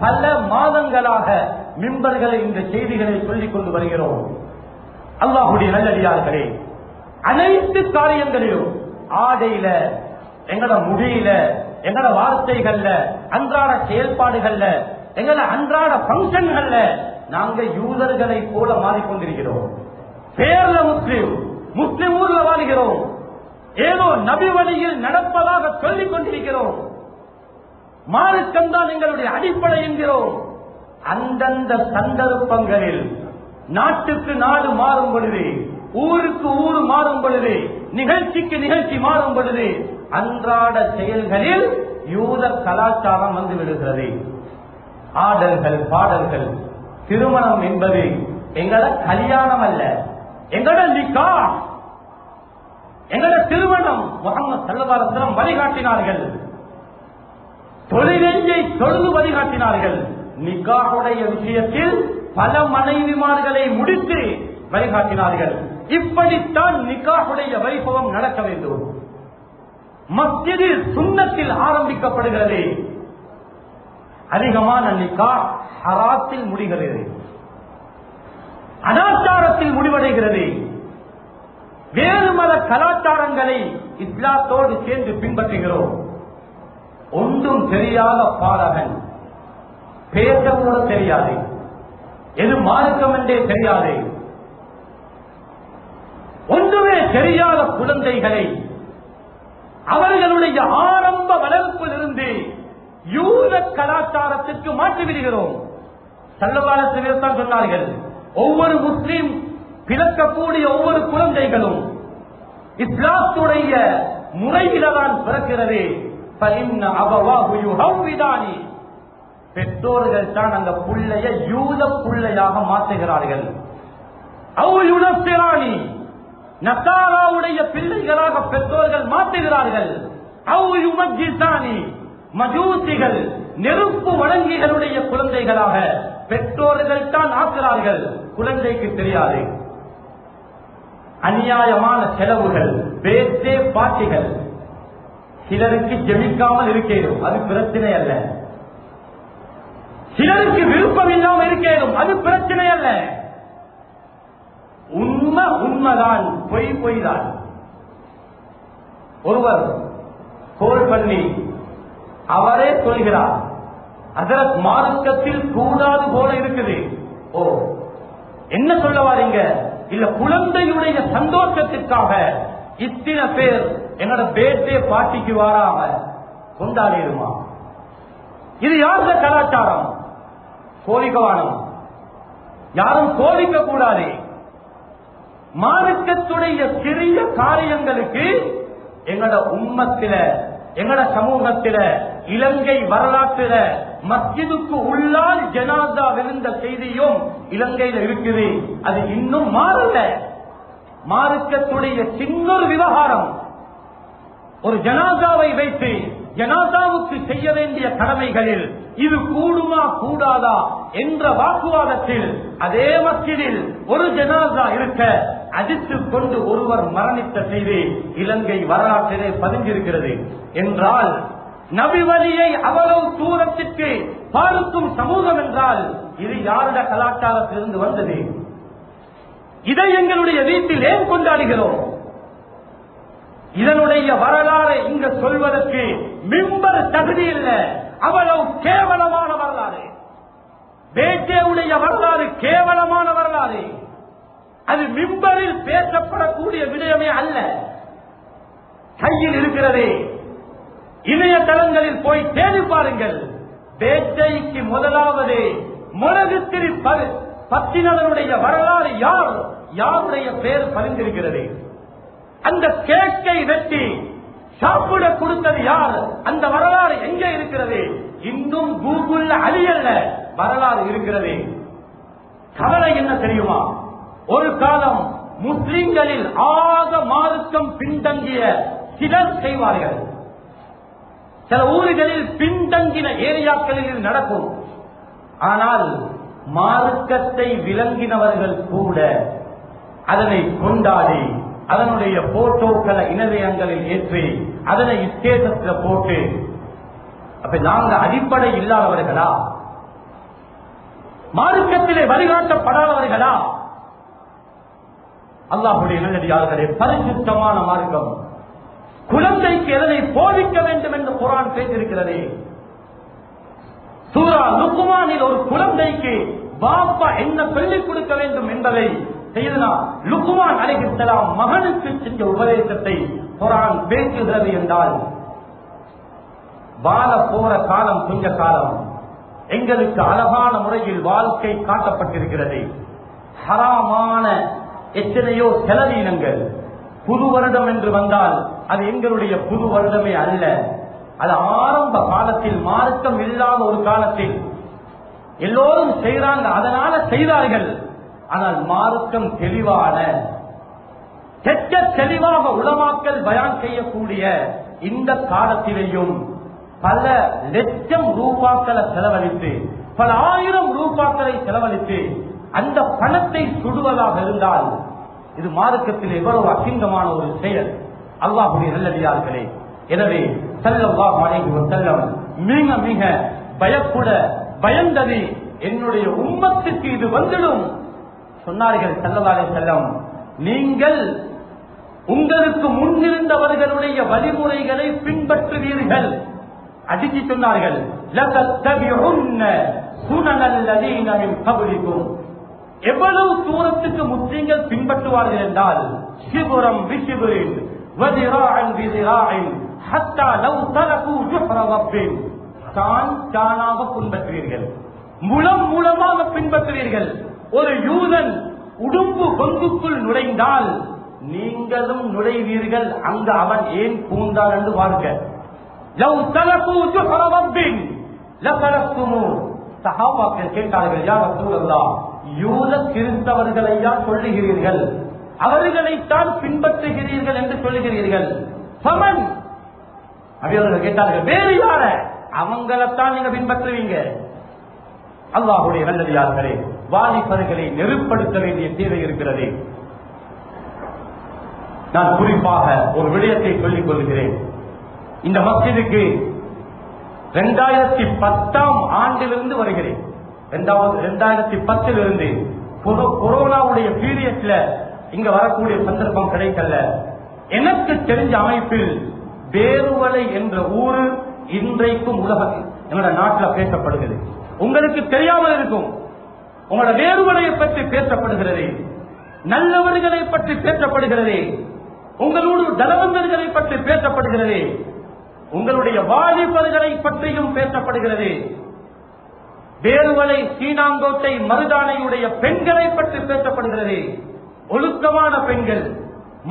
பல மாதங்களாக மிம்பர்களை இந்த செய்திகளை சொல்லிக் கொண்டு வருகிறோம். அல்லாஹ்வுடைய நல்லடியார்களே, அனைத்து காரியங்களிலும், ஆடையில, எங்கட முடியில, எங்கட வார்த்தைகள்ல, அன்றாட செயல்பாடுகள்ல, எங்கட அன்றாட பங்கன்கள்ல நாங்க யூதர்களை போல மாறிக்கொண்டிருக்கிறோம். பேர்ல முஸ்லிம் ஊர்ல வாழ்கிறோம். ஏதோ நபி வழியில் நடப்பதாக சொல்லிக் கொண்டிருக்கிறோம். மார்க்கம் தான் எங்களுடைய அடிப்படை என்கிறோம். அந்தந்த சந்தர்ப்பங்களில் நாட்டுக்கு நாடு மாறும் பொழுது, ஊருக்கு ஊர் மாறும் பொழுது, நிகழ்ச்சிக்கு நிகழ்ச்சி மாறும் பொழுது, அன்றாட செயல்களில் யூத கலாச்சாரம் வந்து விடுகிறது. ஆடல்கள், பாடல்கள். திருமணம் என்பது எங்களோட கல்யாணம் அல்ல, எங்களோட நிக்காஹ், எங்களோட திருமணம். முஹம்மது ஸல்லல்லாஹு அலைஹி வஸல்லம் வழிகாட்டினார்கள். தொழிலை தொழுது வழிகாட்டினார்கள். நிக்காஹுடைய விஷயத்தில் பல மனைவிமார்களை முடித்து வழிகாட்டினார்கள். இப்படித்தான் நிக்காஹுடைய வைபவம் நடக்க வேண்டும். மஸ்ஜிதில் சுன்னத்தில் ஆரம்பிக்கப்படுகிறது. அதிகமான நிக்காஹ் ஹராத்தில் முடிகிறது, அனாச்சாரத்தில் முடிவடைகிறது. வேறு மத கலாச்சாரங்களை இஸ்லாத்தோடு சேர்ந்து பின்பற்றுகிறோம். ஒன்றும் தெரியாத பாலகன், பேச கூட தெரியாது, எது மார்க்கம் என்றே தெரியாது, ஒன்றுமே தெரியாத குழந்தைகளை அவர்களுடைய ஆரம்ப வளர்ப்பில் இருந்து யூத கலாச்சாரத்திற்கு மாற்றிவிடுகிறோம். ஸல்லல்லாஹு அலைஹி வஸல்லம் சொன்னார்கள், ஒவ்வொரு முஸ்லிம் பிறக்கக்கூடிய ஒவ்வொரு குழந்தைகளும் இஸ்லாத்துடைய முறையில்தான் பிறக்கிறது. பெற்றோர்கள் தான் அந்த புள்ளைய யூத புள்ளையாக மாற்றுகிறார்கள். நசாராவுடைய பிள்ளைகளாக பெற்றோர்கள் மாற்றுகிறார்கள். மஜூசிகள், நெருப்பு வழங்கிகளுடைய குழந்தைகளாக பெற்றோர்கள் தான் ஆக்குகிறார்கள். குழந்தைக்கு தெரியாது. அநியாயமான செலவுகள், பேச்சே பாட்டிகள். சிலருக்கு ஜெபிக்காமல் இருக்கிறோம், அது பிரச்சனை அல்ல. சிலருக்கு விருப்பம் இல்லாமல் இருக்கிறோம், அது பிரச்சனை அல்ல. உண்மை உண்மைதான், பொய் பொய்தான். ஒருவர் கோல் பண்ணி அவரே சொல்கிறார், ஹஜ்ரத் மார்க்கத்தில் கூடாது போல இருக்குது. ஓ, என்ன சொல்ல வாரீங்க? இல்ல, குழந்தையுடைய சந்தோஷத்திற்காக இத்தனை பேர் என்னோட பேட்டே பாட்டிக்கு வாராம கொண்டாடிடுமா? இது யாருடைய கலாச்சாரம்? கோலிக்கவானம். யாரும் கோலிக்க கூடாது. மார்க்கத்துடைய சிறிய காரியங்களுக்கு எங்களோட உம்மத்தில, எங்களோட சமூகத்தில, இலங்கை வரலாற்றில மஸ்ஜிதுக்கு உள்ளால் ஜனாதா விழுந்த செய்தியும் இலங்கையில் இருக்குது. அது இன்னும் மாறல. மார்க்கத்துடைய சின்னொரு விவகாரம், ஒரு ஜனாதாவை வைத்து ஜனாதாவுக்கு செய்ய வேண்டிய கடமைகளில் இது கூடுமா கூடாதா என்ற வாக்குவாதத்தில் அதே மஸ்ஜிதில் ஒரு ஜனாதா இருக்க அடித்துக் கொண்டு ஒருவர் மரணித்த செய்தி இலங்கை வரலாற்றிலே பதிஞ்சிருக்கிறது. என்றால் நபி வழியை அவ்வளவு தூரத்திற்கு பார்க்கும் சமூகம் என்றால் இது யாருடைய கலாச்சாரத்திலிருந்து வந்தது? இதை எங்களுடைய வீட்டில் ஏன் கொண்டாடுகிறோம்? இதனுடைய வரலாறு இங்க சொல்வதற்கு மிம்பர் தகுதி இல்லை. அவ்வளவு கேவலமான வரலாறு. பேட்டேவுடைய வரலாறு கேவலமான வரலாறு. அது மிம்பரில் பேசப்படக்கூடிய விடயமே அல்ல. கையில் இருக்கிறதே, இணையதளங்களில் போய் தேடி பாருங்கள். பேட்டைக்கு முதலாவது முனகத்திரி பத்தினருடைய வரலாறு யாருடைய பெயர் பதிந்திருக்கிறது? அந்த கேக்கை வெட்டி சாப்பிட கொடுத்தது யார்? அந்த வரலாறு எங்கே இருக்கிறது? இன்னும் கூகுள்ல அழியல்ல வரலாறு இருக்கிறது. கவலை என்ன தெரியுமா? ஒரு காலம் முஸ்லிம்களில் ஆக மார்க்கம் பின்தங்கிய சிலர் செய்வார்கள். சில ஊர்களில் பின்தங்கின ஏரியாக்களில் நடக்கும். ஆனால் மார்க்கத்தை விளங்கினவர்கள் கூட அதனை கொண்டாடி அதனுடைய போட்டோக்களை இணையங்களில் ஏற்றி அதனை ஸ்டேட்டஸ்ல போட்டு, அப்ப நாங்க அடிப்படை இல்லாதவர்களா? மார்க்கத்திலே வழிகாட்டப்படாதவர்களா? அல்லாஹ்வுடைய நல்லடியார்களே, பரிசுத்தமான மார்க்கம் குழந்தைக்கு எதனை போதிக்க வேண்டும் என்று குர்ஆன் பேசியிருக்கிறது. சூரா லுக்மானில் ஒரு குழந்தைக்கு பாப்பா என்ன சொல்லிக் கொடுக்க வேண்டும் என்பதை செய்தனா லுக்மான் அலைஹிஸ்ஸலாம் மகனுக்கு செஞ்ச உபதேசத்தை குர்ஆன் பேசுகிறது என்றால், வாழ போற காலம் கொஞ்ச காலம் எங்களுக்கு அழகான முறையில் வாழ்க்கை காட்டப்பட்டிருக்கிறது. ஹராமான எத்தனையோ செலவீனங்கள். புது வருடம் என்று வந்தால் அது எங்களுடைய புது வருடமே அல்ல. அது ஆரம்ப காலத்தில் மார்க்கம் இல்லாத ஒரு காலத்தில் எல்லோரும் செய்றாங்க, அதனால செய்தார்கள். ஆனால் மார்க்கம் தெளிவான தெளிவாக உலமாக்கள் பயான் செய்யக்கூடிய இந்த காலத்திலேயும் பல லட்சம் ரூபாக்களை செலவழித்து, பல ஆயிரம் ரூபாக்களை செலவழித்து அந்த பணத்தை சுடுவதாக இருந்தால் இது மார்க்கத்தில் எவ்வளவு அசிங்கமான ஒரு செயல். அல்லாஹ்வுடைய நல்லடியார்களே, எனவே ஸல்லல்லாஹு அலைஹி வஸல்லம் மிக மிக பயந்தது என்னுடைய உம்மத்துக்கு இது வந்துடும் சொன்னார்கள். ஸல்லல்லாஹு அலைஹி வஸல்லம், நீங்கள் உங்களுக்கு முன்னிருந்தவர்களுடைய வழிமுறைகளை பின்பற்றுவீர்கள். அடித்து சொன்னார்கள், லதத்தபிஉன்ன சுனனல்லதீன மின் கப்லிகும். எவ்வளவு தூரத்துக்கு முஸ்லிம்கள் பின்பற்றுவார்கள் என்றால், ஷிபுரம் பிஷிபுரின் வதிராஅன் பிதிராஇன் ஹத்தா லவ் தரகு ஜுஹ்ர ரப்பின். தானாக பின்பற்றுவீர்கள், மூலமாக பின்பற்றுவீர்கள். ஒரு யூதன் உடும்பு பொந்துக்குள் நுழைந்தால் நீங்களும் நுழைவீர்கள். அங்கு அவன் ஏன் பூந்தான் என்று வாழ்க. லவ் தரகு ஜுஹ்ர ரப்பின் லஃபலக்துமு. சஹாபாக்கள் கேட்டார்கள், யா ரசூலல்லாஹ், யூத கிறிஸ்தவர்களையா சொல்லுகிறீர்கள்? அவர்களைத்தான் பின்பற்றுகிறீர்கள் என்று சொல்லுகிறீர்கள். சமன் அவர்கள் கேட்டார்கள், வேறு யார? அவங்களைத்தான் நீங்க பின்பற்றுவீங்க. அல்லாஹ்வுடைய நல்லடியார்களே, வாலிபர்களை நெருப்படுத்த வேண்டிய தேவை இருக்கிறது. நான் குறிப்பாக ஒரு விடயத்தை சொல்லிக் கொள்கிறேன். இந்த மஸ்ஜிதுக்கு 2010ஆம் ஆண்டிலிருந்து வருகிறேன். 2010 கொரோனாவுடைய பீரியட்ல இங்க வரக்கூடிய சந்தர்ப்பம் கிடைக்கல. எனக்கு தெரிஞ்ச அமைப்பில் வேறுவலை என்ற ஊரு இன்றைக்கும் உலகத்தில் எங்களோட நாட்டில் பேசப்படுகிறது. உங்களுக்கு தெரியாமல் இருக்கும். உங்களோட வேறுவலையை பற்றி பேசப்படுகிறது, நல்லவர்களை பற்றி பேசப்படுகிறது, உங்களோட தனவந்தர்களை பற்றி பேசப்படுகிறது, உங்களுடைய வாலிபர்களை பற்றியும் பேசப்படுகிறது. வேறுவலை சீனாங்கோட்டை மருதானையுடைய பெண்களை பற்றி பேசப்படுகிறது. ஒழுக்கமான பெண்கள்,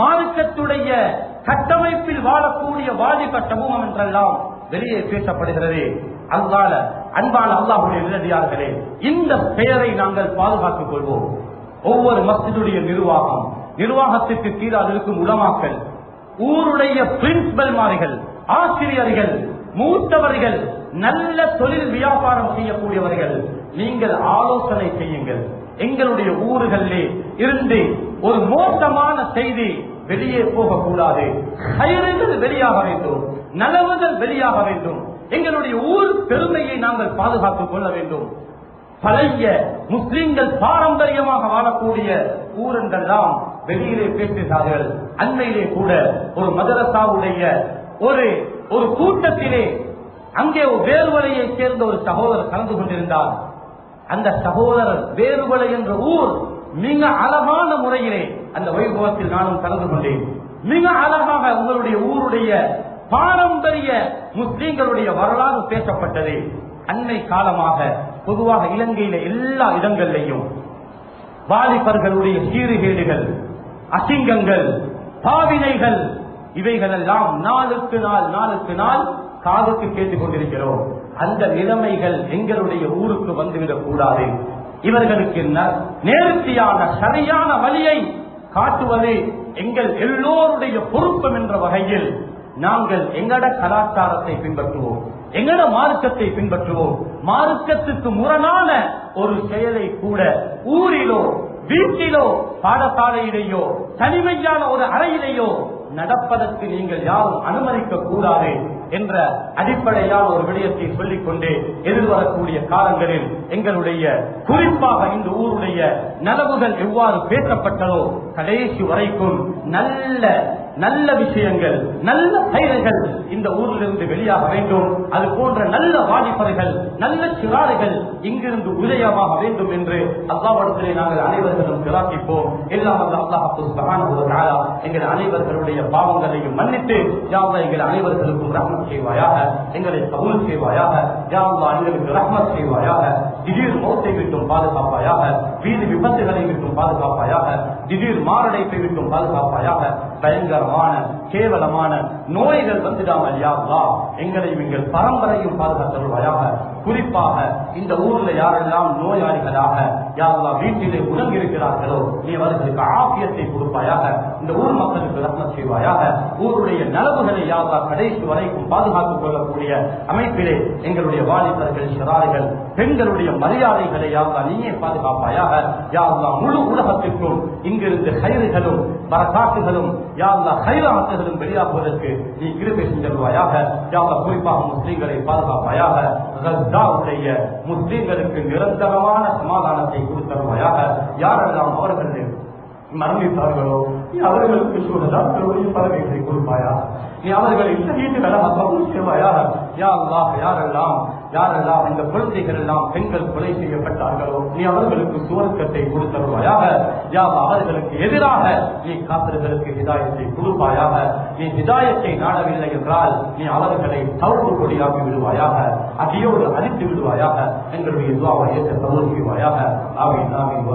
மார்க்கத்துடைய கட்டமைப்பில் வாழக்கூடிய வாலிப சமூகம் என்றெல்லாம் வெளியே பேசப்படுகிறது. அன்பான அல்லாஹ்வுடைய நல்லடியார்களே, இந்த பெயரை நாங்கள் பாதுகாத்துக் கொள்வோம். ஒவ்வொரு மஸ்ஜிதுடைய நிர்வாகத்திற்கு கீழாக இருக்கும் உலமாக்கள், ஊருடைய பிரின்சிபல்மார்கள், ஆசிரியர்கள், மூத்தவர்கள், நல்ல தொழில் வியாபாரம் செய்யக்கூடியவர்கள், நீங்கள் ஆலோசனை செய்யுங்கள். எங்களுடைய ஊர்களிலே இருந்து ஒரு மோசமான செய்தி வெளியே போகக்கூடாது. கயிறுகள் வெளியாக வேண்டும், நலவுகள் வெளியாக வேண்டும். எங்களுடைய ஊர் பெருமையை நாங்கள் பாதுகாத்துக் கொள்ள வேண்டும். பழைய முஸ்லிம்கள் பாரம்பரியமாக வாழக்கூடிய ஊர் என்றெல்லாம் வெளியிலே பேசுகிறார்கள். அண்மையிலே கூட ஒரு மதரசாவுடைய ஒரு கூட்டத்திலே அங்கே வேறுவலையை சேர்ந்த ஒரு சகோதரர் கலந்து கொண்டிருந்தார். அந்த சகோதரர் வேறுபலை என்ற ஊர் மிக அழகான முறையிலே அந்த வைபவத்தில் நானும் கலந்து கொண்டேன். மிக அழகாக உங்களுடைய ஊருடைய பாரம்பரிய முஸ்லிம்களுடைய வரலாறு பேசப்பட்டது. அன்னை காலமாக பொதுவாக இலங்கையில எல்லா இடங்களிலேயும் வாலிபர்களுடைய சீர்கேடுகள், அசிங்கங்கள், பாவினைகள் இவைகளெல்லாம் நாளுக்கு நாள் காதுக்கு கேட்டுக் கொண்டிருக்கிறோம். அந்த நிலைமைகள் எங்களுடைய ஊருக்கு வந்துவிடக் கூடாது. இவர்களுக்கு நேர்த்தியான சரியான வழியை காட்டுவது எங்கள் எல்லோருடைய பொறுப்பும் என்ற வகையில் நாங்கள் எங்கட கலாச்சாரத்தை பின்பற்றுவோம், எங்கட மார்க்கத்தை பின்பற்றுவோம். மார்க்கத்துக்கு முரணான ஒரு செயலை கூட ஊரிலோ வீட்டிலோ பாடசாலையிலேயோ தனிமையான ஒரு அறையிலேயோ நடப்பதற்கு நீங்கள் யாரும் அனுமதிக்க கூடாது என்ற அடிப்படையான ஒரு விடயத்தை சொல்லிக் கொண்டே எதிர்வரக்கூடிய காலங்களில் எங்களுடைய குறிப்பாக இந்த ஊருடைய நலவுகள் எவ்வாறு பேசப்பட்டதோ கடைசி வரைக்கும் நல்ல விஷயங்கள், நல்ல செயல்கள் இந்த ஊரிலிருந்து வெளியாக வேண்டும். அது போன்ற நல்ல வாலிபர்கள், நல்ல சிறார்கள் இங்கிருந்து உதயமாக வேண்டும் என்று அல்லாஹ்விடத்திலே நாங்கள் அனைவர்களும் பிரார்த்திப்போம். எல்லாம் அல்லாஹ் சுப்ஹானஹு வ தஆலா எங்கள் அனைவர்களுடைய பாவங்களையும் மன்னித்து யா அல்லாஹ் எங்கள் அனைவர்களுக்கும் ரஹ்மத் செய்வாயாக, எங்களை கபூல் செய்வாயாக. யா அல்லாஹ் எங்களுக்கு ரஹ்மத் செய்வாயாக. திடீர் மௌத்தை விட்டும் பாதுகாப்பாயாக, வீதி விபத்துகளை விட்டும் பாதுகாப்பாயாக, திடீர் மாரடைப்பை விட்டும் பாதுகாப்பாயாக. பயங்கரமான கேவலமான நோய்கள் வந்துடாமல் யா அல்லாஹ் எங்களையும் எங்கள் பரம்பரையும் பாதுகாத்தருள்வாயாக. குறிப்பாக இந்த ஊர்ல யாரெல்லாம் நோயாளிகளாக யா அல்லாஹ் வீட்டிலே உணர்ந்திருக்கிறார்களோ நீ அவர்களுக்கு ஆபியத்தை கொடுப்பாயாக. இந்த ஊர் மக்களுக்கு ரஹ்மத் செய்வாயாக. ஊருடைய நலவுகளை யா அல்லாஹ் கடைசி வரைக்கும் பாதுகாத்துக் கொள்ளக்கூடிய அமைப்பிலே எங்களுடைய வாலிபர்கள், சிறார்கள், பெண்களுடைய மரியாதைகளை யா அல்லாஹ் நீயே பாதுகாப்பாயாக. யா அல்லாஹ் முழு உலகத்திற்கும் இங்கிருந்து கயிறுகளும் பரக்காட்டுகளும் யா அல்லாஹ் கைராத்துகளும் வெளியாகுவதற்கு நீ கிருபை செஞ்சல்வாயாக. யா அல்லாஹ் குறிப்பாக முஸ்லிம்களை பாதுகாப்பாயாக. கஸாவுடைய முஸ்லிம்களுக்கு நிரந்தரமான சமாதானத்தை கொடுத்தருவாயாக. யாரெல்லாம் அவர்கள் மரணித்தார்களோ நீ அவர்களுக்கு சுகதாக்களுடைய பதவிகளை கொடுப்பாயா. நீ அவர்களை ஷஹீதுகளாக கபூல் செய்வாயாக. யா அல்லாஹ் யாரெல்லாம் இந்த குழந்தைகள் எல்லாம் பெண்கள் கொலை செய்யப்பட்டார்களோ நீ அவர்களுக்கு சுவர்க்கத்தை கொடுத்தருவாயாக. யா அல்லாஹ் அவர்களுக்கு எதிராக நீ காபிர்களுக்கு ஹிதாயத்தை கொடுப்பாயாக. நீ ஹிதாயத்தை நாடவில்லை என்றால் நீ அவர்களை தௌபு கொடியாக்கி விடுவாயாக, அடியோடு அழித்து விடுவாயாக. எங்களுடைய துஆவை ஏற்று கபூல் செய்வாயாக. ஆமீன் ஆமீன்.